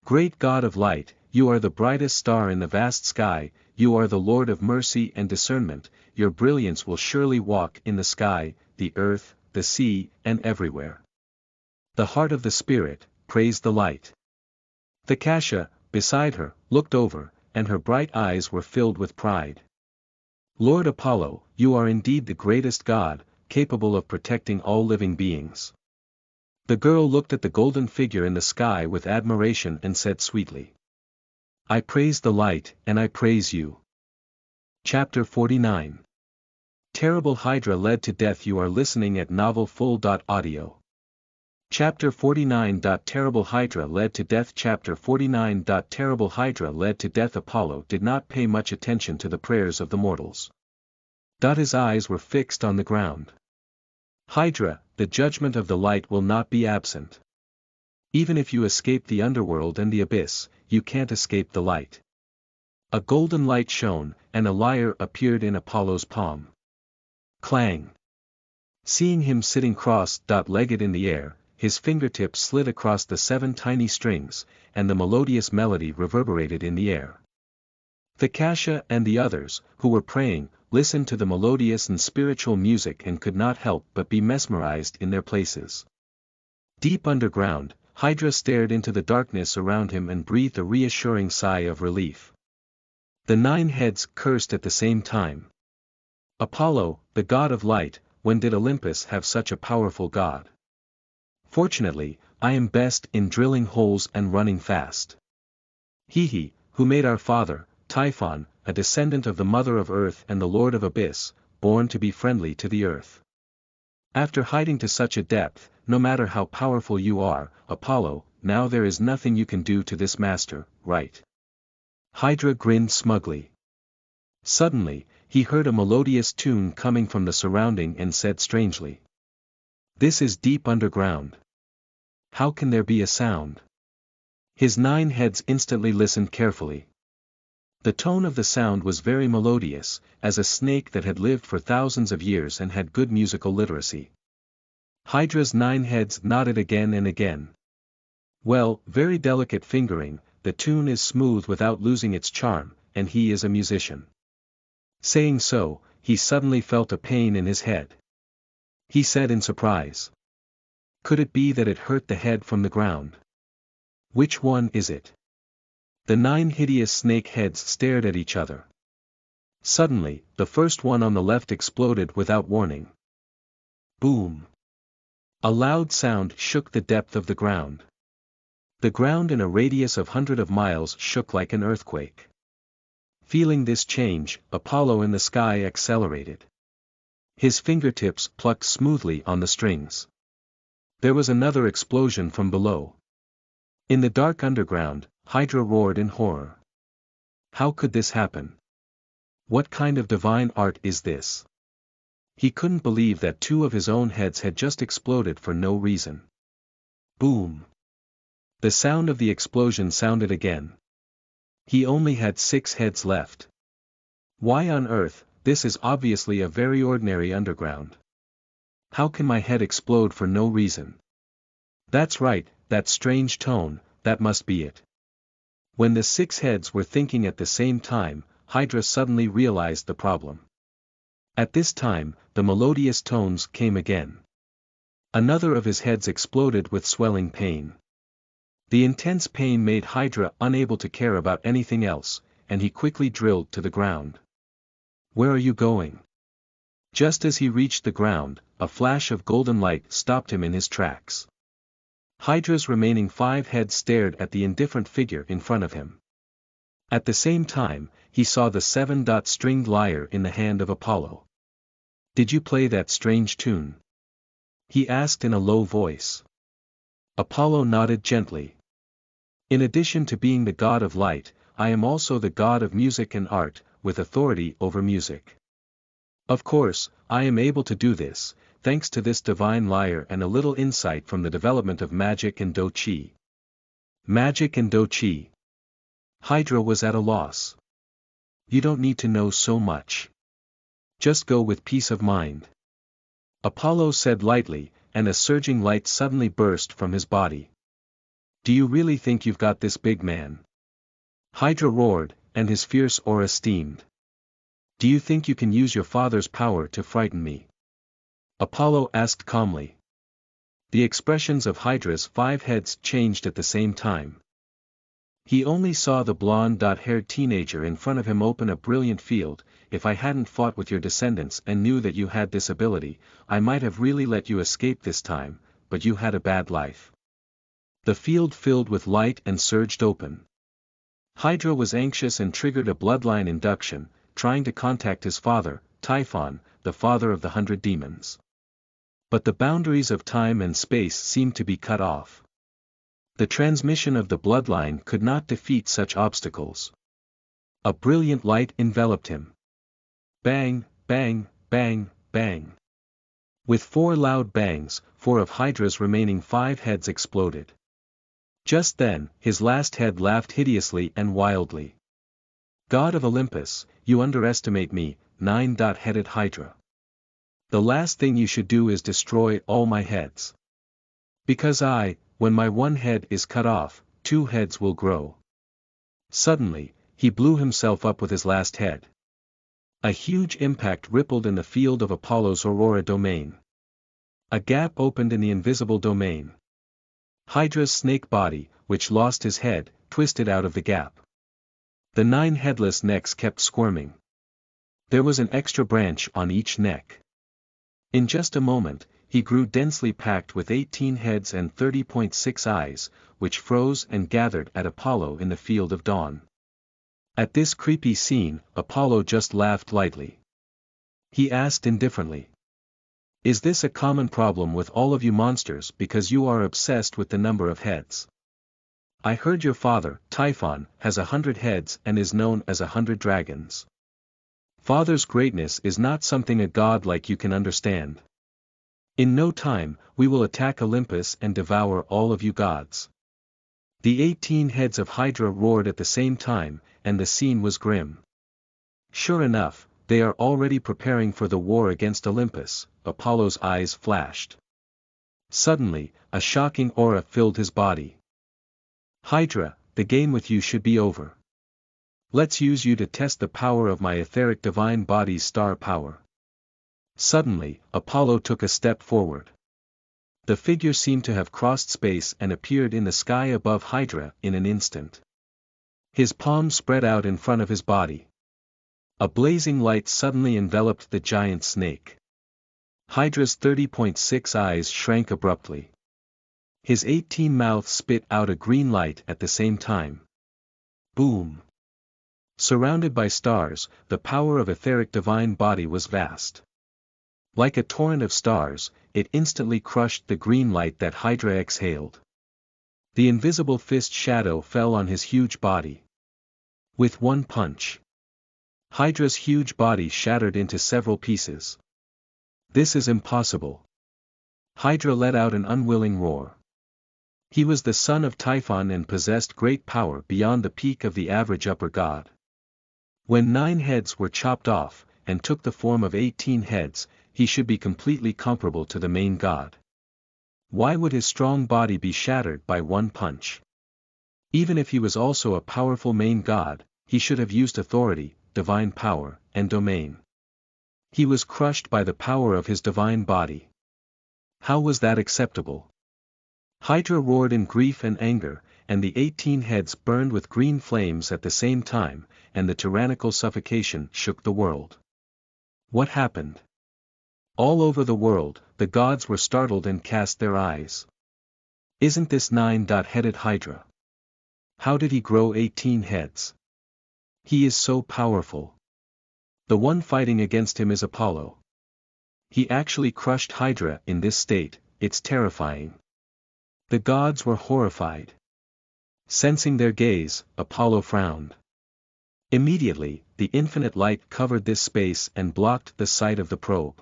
Great God of light, you are the brightest star in the vast sky, you are the Lord of mercy and discernment, your brilliance will surely walk in the sky, the earth, the sea, and everywhere. The heart of the spirit, praise the light. Thekasha, beside her, looked over, and her bright eyes were filled with pride. Lord Apollo, you are indeed the greatest god, capable of protecting all living beings. The girl looked at the golden figure in the sky with admiration and said sweetly. I praise the light, and I praise you. Chapter 49. Terrible Hydra led to death. You are listening at novelfull.audio. Chapter 49. Terrible Hydra led to death. Chapter 49. Terrible Hydra led to death. Apollo did not pay much attention to the prayers of the mortals. His eyes were fixed on the ground. Hydra, the judgment of the light will not be absent. Even if you escape the underworld and the abyss, you can't escape the light. A golden light shone, and a lyre appeared in Apollo's palm. Clang! Seeing him sitting cross-legged in the air, his fingertips slid across the 7 tiny strings, and the melodious melody reverberated in the air. Thekasha and the others, who were praying, listened to the melodious and spiritual music and could not help but be mesmerized in their places. Deep underground, Hydra stared into the darkness around him and breathed a reassuring sigh of relief. The 9 heads cursed at the same time. Apollo, the god of light, when did Olympus have such a powerful god? Fortunately, I am best in drilling holes and running fast. He, who made our father, Typhon, a descendant of the mother of earth and the lord of abyss, born to be friendly to the earth. After hiding to such a depth, no matter how powerful you are, Apollo, now there is nothing you can do to this master, right? Hydra grinned smugly. Suddenly, he heard a melodious tune coming from the surrounding and said strangely. This is deep underground. How can there be a sound? His 9 heads instantly listened carefully. The tone of the sound was very melodious, as a snake that had lived for thousands of years and had good musical literacy. Hydra's 9 heads nodded again and again. Well, very delicate fingering, the tune is smooth without losing its charm, and he is a musician. Saying so, he suddenly felt a pain in his head. He said in surprise. Could it be that it hurt the head from the ground? Which one is it? The 9 hideous snake heads stared at each other. Suddenly, the first one on the left exploded without warning. Boom! A loud sound shook the depth of the ground. The ground in a radius of hundreds of miles shook like an earthquake. Feeling this change, Apollo in the sky accelerated. His fingertips plucked smoothly on the strings. There was another explosion from below. In the dark underground, Hydra roared in horror. How could this happen? What kind of divine art is this? He couldn't believe that 2 of his own heads had just exploded for no reason. Boom! The sound of the explosion sounded again. He only had 6 heads left. Why on earth? This is obviously a very ordinary underground. How can my head explode for no reason? That's right, that strange tone, that must be it. When the 6 heads were thinking at the same time, Hydra suddenly realized the problem. At this time, the melodious tones came again. Another of his heads exploded with swelling pain. The intense pain made Hydra unable to care about anything else, and he quickly drilled to the ground. Where are you going? Just as he reached the ground, a flash of golden light stopped him in his tracks. Hydra's remaining 5 heads stared at the indifferent figure in front of him. At the same time, he saw the 7-stringed lyre in the hand of Apollo. Did you play that strange tune? He asked in a low voice. Apollo nodded gently. In addition to being the god of light, I am also the god of music and art, with authority over music. Of course, I am able to do this, thanks to this divine lyre and a little insight from the development of magic and Do-Chi. Magic and Do-Chi. Hydra was at a loss. You don't need to know so much. Just go with peace of mind. Apollo said lightly, and a surging light suddenly burst from his body. Do you really think you've got this, big man? Hydra roared, and his fierce aura steamed. Do you think you can use your father's power to frighten me? Apollo asked calmly. The expressions of Hydra's 5 heads changed at the same time. He only saw the blonde-haired teenager in front of him open a brilliant field. If I hadn't fought with your descendants and knew that you had this ability, I might have really let you escape this time, but you had a bad life. The field filled with light and surged open. Hydra was anxious and triggered a bloodline induction, trying to contact his father, Typhon, the father of the 100 demons. But the boundaries of time and space seemed to be cut off. The transmission of the bloodline could not defeat such obstacles. A brilliant light enveloped him. Bang, bang, bang, bang. With 4 loud bangs, 4 of Hydra's remaining 5 heads exploded. Just then, his last head laughed hideously and wildly. God of Olympus, you underestimate me, 9-headed Hydra. The last thing you should do is destroy all my heads. Because when my 1 head is cut off, 2 heads will grow. Suddenly, he blew himself up with his last head. A huge impact rippled in the field of Apollo's aurora domain. A gap opened in the invisible domain. Hydra's snake body, which lost his head, twisted out of the gap. The 9 headless necks kept squirming. There was an extra branch on each neck. In just a moment, he grew densely packed with 18 heads and 30.6 eyes, which froze and gathered at Apollo in the field of dawn. At this creepy scene, Apollo just laughed lightly. He asked indifferently. Is this a common problem with all of you monsters because you are obsessed with the number of heads? I heard your father, Typhon, has 100 heads and is known as 100 dragons. Father's greatness is not something a god like you can understand. In no time, we will attack Olympus and devour all of you gods. The 18 heads of Hydra roared at the same time, and the scene was grim. Sure enough, they are already preparing for the war against Olympus, Apollo's eyes flashed. Suddenly, a shocking aura filled his body. Hydra, the game with you should be over. Let's use you to test the power of my etheric divine body's star power. Suddenly, Apollo took a step forward. The figure seemed to have crossed space and appeared in the sky above Hydra in an instant. His palms spread out in front of his body. A blazing light suddenly enveloped the giant snake. Hydra's 30.6 eyes shrank abruptly. His 18 mouths spit out a green light at the same time. Boom! Surrounded by stars, the power of etheric divine body was vast. Like a torrent of stars, it instantly crushed the green light that Hydra exhaled. The invisible fist shadow fell on his huge body. With one punch, Hydra's huge body shattered into several pieces. This is impossible. Hydra let out an unwilling roar. He was the son of Typhon and possessed great power beyond the peak of the average upper god. When 9 heads were chopped off, and took the form of 18 heads, he should be completely comparable to the main god. Why would his strong body be shattered by one punch? Even if he was also a powerful main god, he should have used authority, divine power, and domain. He was crushed by the power of his divine body. How was that acceptable? Hydra roared in grief and anger, and the 18 heads burned with green flames at the same time, and the tyrannical suffocation shook the world. What happened? All over the world, the gods were startled and cast their eyes. Isn't this 9-headed Hydra? How did he grow 18 heads? He is so powerful. The one fighting against him is Apollo. He actually crushed Hydra in this state, it's terrifying. The gods were horrified. Sensing their gaze, Apollo frowned. Immediately, the infinite light covered this space and blocked the sight of the probe.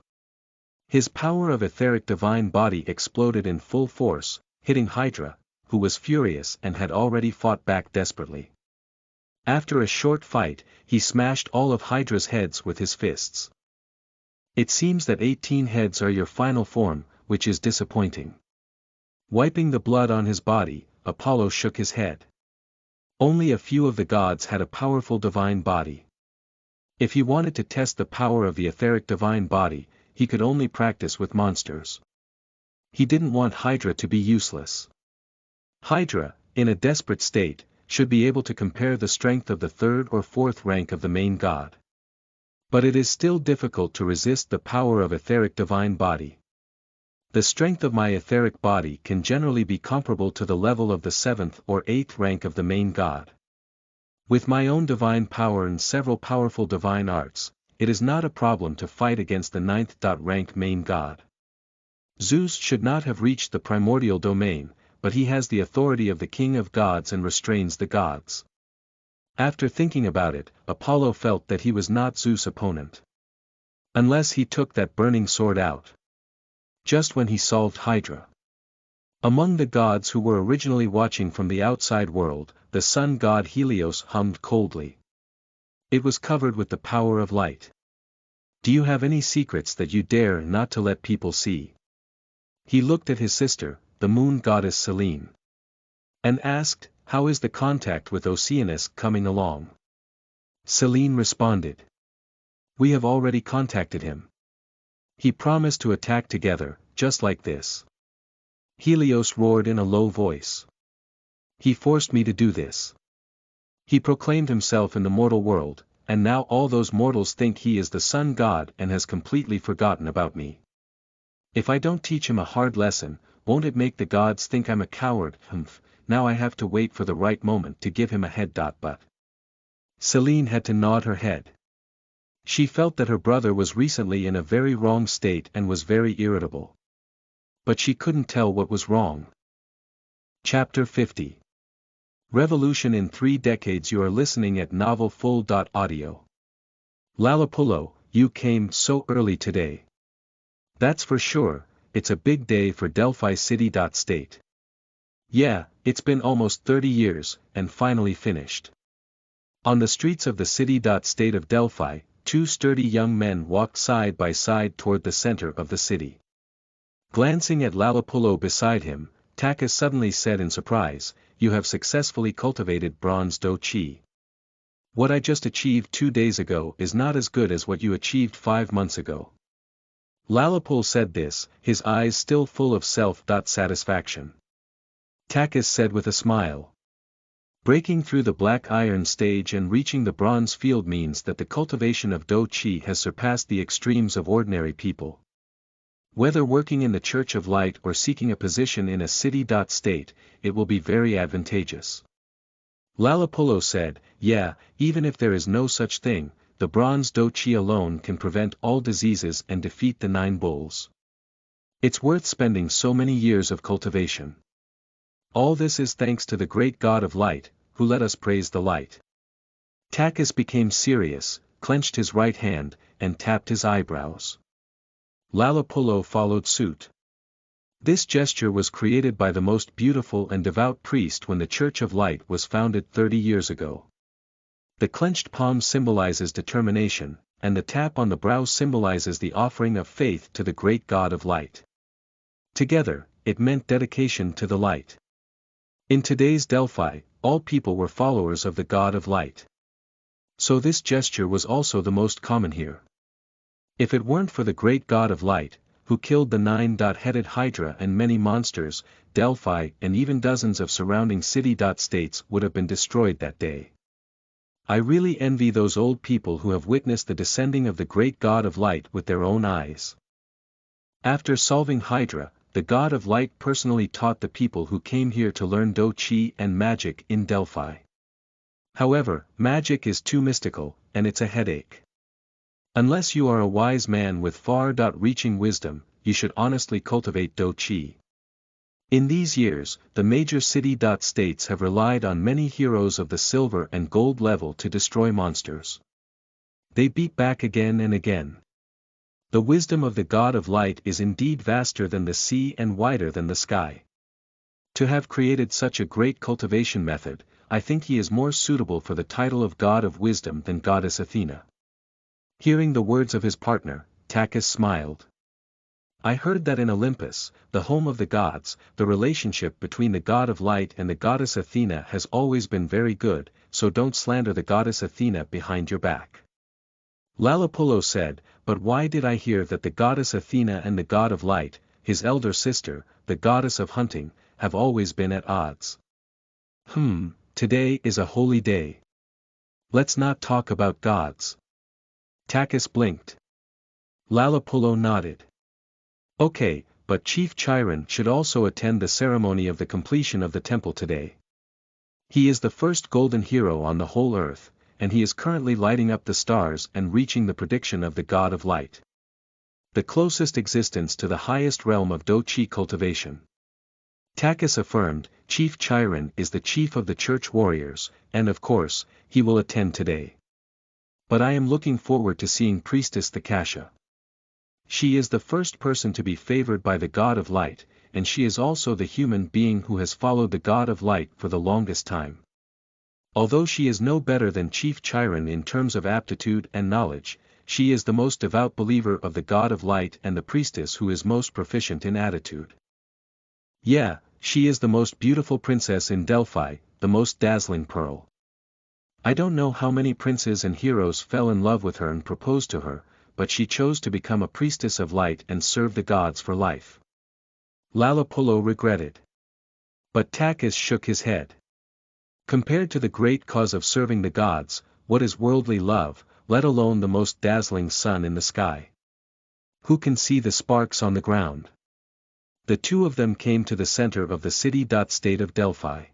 His power of etheric divine body exploded in full force, hitting Hydra, who was furious and had already fought back desperately. After a short fight, he smashed all of Hydra's heads with his fists. It seems that 18 heads are your final form, which is disappointing. Wiping the blood on his body, Apollo shook his head. Only a few of the gods had a powerful divine body. If he wanted to test the power of the etheric divine body, he could only practice with monsters. He didn't want Hydra to be useless. Hydra, in a desperate state, should be able to compare the strength of the 3rd or 4th rank of the main god. But it is still difficult to resist the power of etheric divine body. The strength of my etheric body can generally be comparable to the level of the 7th or 8th rank of the main god. With my own divine power and several powerful divine arts, it is not a problem to fight against the 9th rank main god. Zeus should not have reached the primordial domain, but he has the authority of the king of gods and restrains the gods. After thinking about it, Apollo felt that he was not Zeus' opponent. Unless he took that burning sword out. Just when he solved Hydra. Among the gods who were originally watching from the outside world, the sun god Helios hummed coldly. It was covered with the power of light. Do you have any secrets that you dare not to let people see? He looked at his sister, the moon goddess Selene, and asked, how is the contact with Oceanus coming along? Selene responded. We have already contacted him. He promised to attack together, just like this. Helios roared in a low voice. He forced me to do this. He proclaimed himself in the mortal world, and now all those mortals think he is the sun god and has completely forgotten about me. If I don't teach him a hard lesson, won't it make the gods think I'm a coward? Now I have to wait for the right moment to give him a head. But Selene had to nod her head. She felt that her brother was recently in a very wrong state and was very irritable. But she couldn't tell what was wrong. Chapter 50. Revolution in 3 decades. You are listening at novelfull.audio. Lalapullo, you came so early today. That's for sure, it's a big day for Delphi City. State. Yeah, it's been almost 30 years, and finally finished. On the streets of the city. State of Delphi, 2 sturdy young men walked side by side toward the center of the city. Glancing at Lalapullo beside him, Takis suddenly said in surprise, "You have successfully cultivated bronze do chi. What I just achieved 2 days ago is not as good as what you achieved 5 months ago." Lalapul said this, his eyes still full of self-satisfaction. Takis said with a smile, "Breaking through the black iron stage and reaching the bronze field means that the cultivation of do chi has surpassed the extremes of ordinary people. Whether working in the Church of Light or seeking a position in a city-state, it will be very advantageous." Lalapullo said, "Yeah, even if there is no such thing, the bronze do chi alone can prevent all diseases and defeat the 9 bulls. It's worth spending so many years of cultivation. All this is thanks to the great God of Light, who let us praise the light." Takis became serious, clenched his right hand, and tapped his eyebrows. Lalapullo followed suit. This gesture was created by the most beautiful and devout priest when the Church of Light was founded 30 years ago. The clenched palm symbolizes determination, and the tap on the brow symbolizes the offering of faith to the great God of Light. Together, it meant dedication to the light. In today's Delphi, all people were followers of the God of Light. So this gesture was also the most common here. If it weren't for the great God of Light, who killed the 9-headed Hydra and many monsters, Delphi and even dozens of surrounding city-states would have been destroyed that day. I really envy those old people who have witnessed the descending of the great God of Light with their own eyes. After solving Hydra, the God of Light personally taught the people who came here to learn do chi and magic in Delphi. However, magic is too mystical, and it's a headache. Unless you are a wise man with far-reaching wisdom, you should honestly cultivate do chi. In these years, the major city-states have relied on many heroes of the silver and gold level to destroy monsters. They beat back again and again. The wisdom of the God of Light is indeed vaster than the sea and wider than the sky. To have created such a great cultivation method, I think he is more suitable for the title of God of Wisdom than Goddess Athena." Hearing the words of his partner, Takis smiled. "I heard that in Olympus, the home of the gods, the relationship between the God of Light and the Goddess Athena has always been very good, so don't slander the Goddess Athena behind your back." Lalapullo said, "But why did I hear that the Goddess Athena and the God of Light, his elder sister, the Goddess of Hunting, have always been at odds? Today is a holy day. Let's not talk about gods." Takis blinked. Lalapullo nodded. "Okay, but Chief Chiron should also attend the ceremony of the completion of the temple today. He is the first golden hero on the whole earth, and he is currently lighting up the stars and reaching the prediction of the God of Light. The closest existence to the highest realm of do chi cultivation." Takis affirmed, "Chief Chiron is the chief of the church warriors, and of course, he will attend today. But I am looking forward to seeing Priestess Thakasha. She is the first person to be favored by the God of Light, and she is also the human being who has followed the God of Light for the longest time. Although she is no better than Chief Chiron in terms of aptitude and knowledge, she is the most devout believer of the God of Light and the priestess who is most proficient in attitude. Yeah, she is the most beautiful princess in Delphi, the most dazzling pearl. I don't know how many princes and heroes fell in love with her and proposed to her, but she chose to become a priestess of light and serve the gods for life." Lalapullo regretted. But Takis shook his head. "Compared to the great cause of serving the gods, what is worldly love, let alone the most dazzling sun in the sky? Who can see the sparks on the ground?" The two of them came to the center of the city-state of Delphi.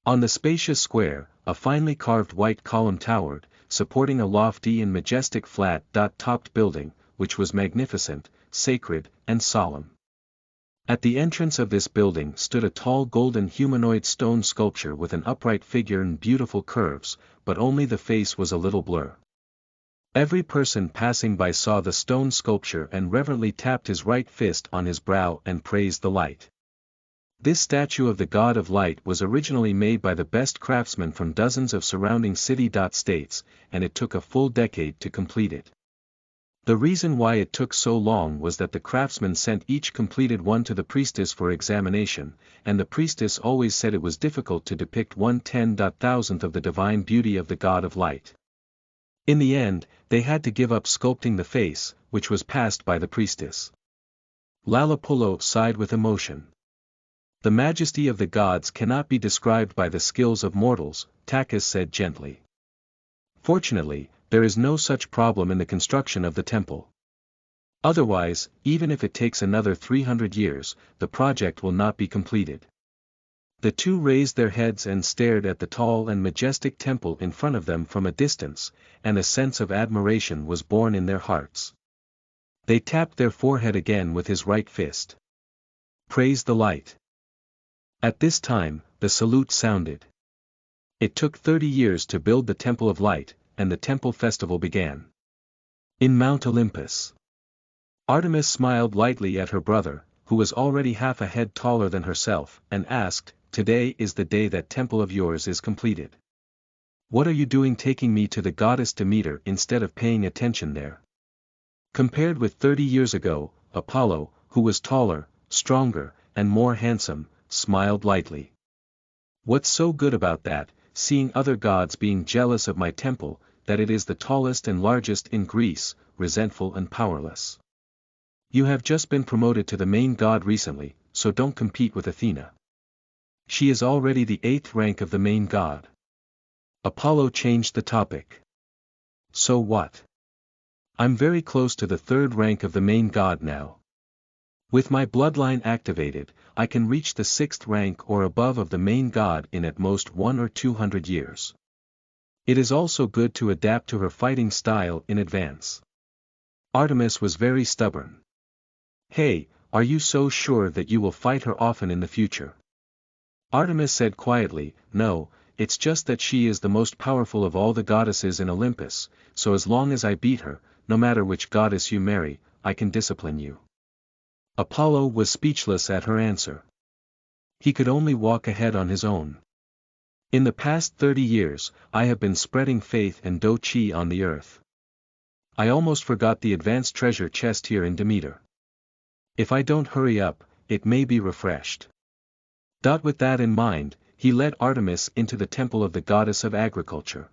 On the spacious square, a finely carved white column towered, supporting a lofty and majestic flat-topped building, which was magnificent, sacred, and solemn. At the entrance of this building stood a tall golden humanoid stone sculpture with an upright figure and beautiful curves, but only the face was a little blur. Every person passing by saw the stone sculpture and reverently tapped his right fist on his brow and praised the light. This statue of the God of Light was originally made by the best craftsmen from dozens of surrounding city-states, and it took a full decade to complete it. The reason why it took so long was that the craftsman sent each completed one to the priestess for examination, and the priestess always said it was difficult to depict 1/10,000th of the divine beauty of the god of light. In the end, they had to give up sculpting the face, which was passed by the priestess. Lalapolo sighed with emotion. The majesty of the gods cannot be described by the skills of mortals, Takis said gently. Fortunately, there is no such problem in the construction of the temple. Otherwise, even if it takes another 300 years, the project will not be completed. The two raised their heads and stared at the tall and majestic temple in front of them from a distance, and a sense of admiration was born in their hearts. They tapped their forehead again with his right fist. Praise the light. At this time, the salute sounded. It took 30 years to build the Temple of Light, and the temple festival began. In Mount Olympus. Artemis smiled lightly at her brother, who was already half a head taller than herself, and asked, "Today is the day that temple of yours is completed. What are you doing taking me to the goddess Demeter instead of paying attention there?" Compared with 30 years ago, Apollo, who was taller, stronger, and more handsome, smiled lightly. "What's so good about that, seeing other gods being jealous of my temple, that it is the tallest and largest in Greece, resentful and powerless? You have just been promoted to the main god recently, so don't compete with Athena. She is already the 8th rank of the main god." Apollo changed the topic. "So what? I'm very close to the 3rd rank of the main god now. With my bloodline activated, I can reach the 6th rank or above of the main god in at most 1 or 200 years. It is also good to adapt to her fighting style in advance." Artemis was very stubborn. "Hey, are you so sure that you will fight her often in the future?" Artemis said quietly, "No, it's just that she is the most powerful of all the goddesses in Olympus, so as long as I beat her, no matter which goddess you marry, I can discipline you." Apollo was speechless at her answer. He could only walk ahead on his own. "In the past 30 years, I have been spreading faith and Do-Chi on the earth. I almost forgot the advanced treasure chest here in Demeter. If I don't hurry up, it may be refreshed." With that in mind, he led Artemis into the temple of the goddess of agriculture.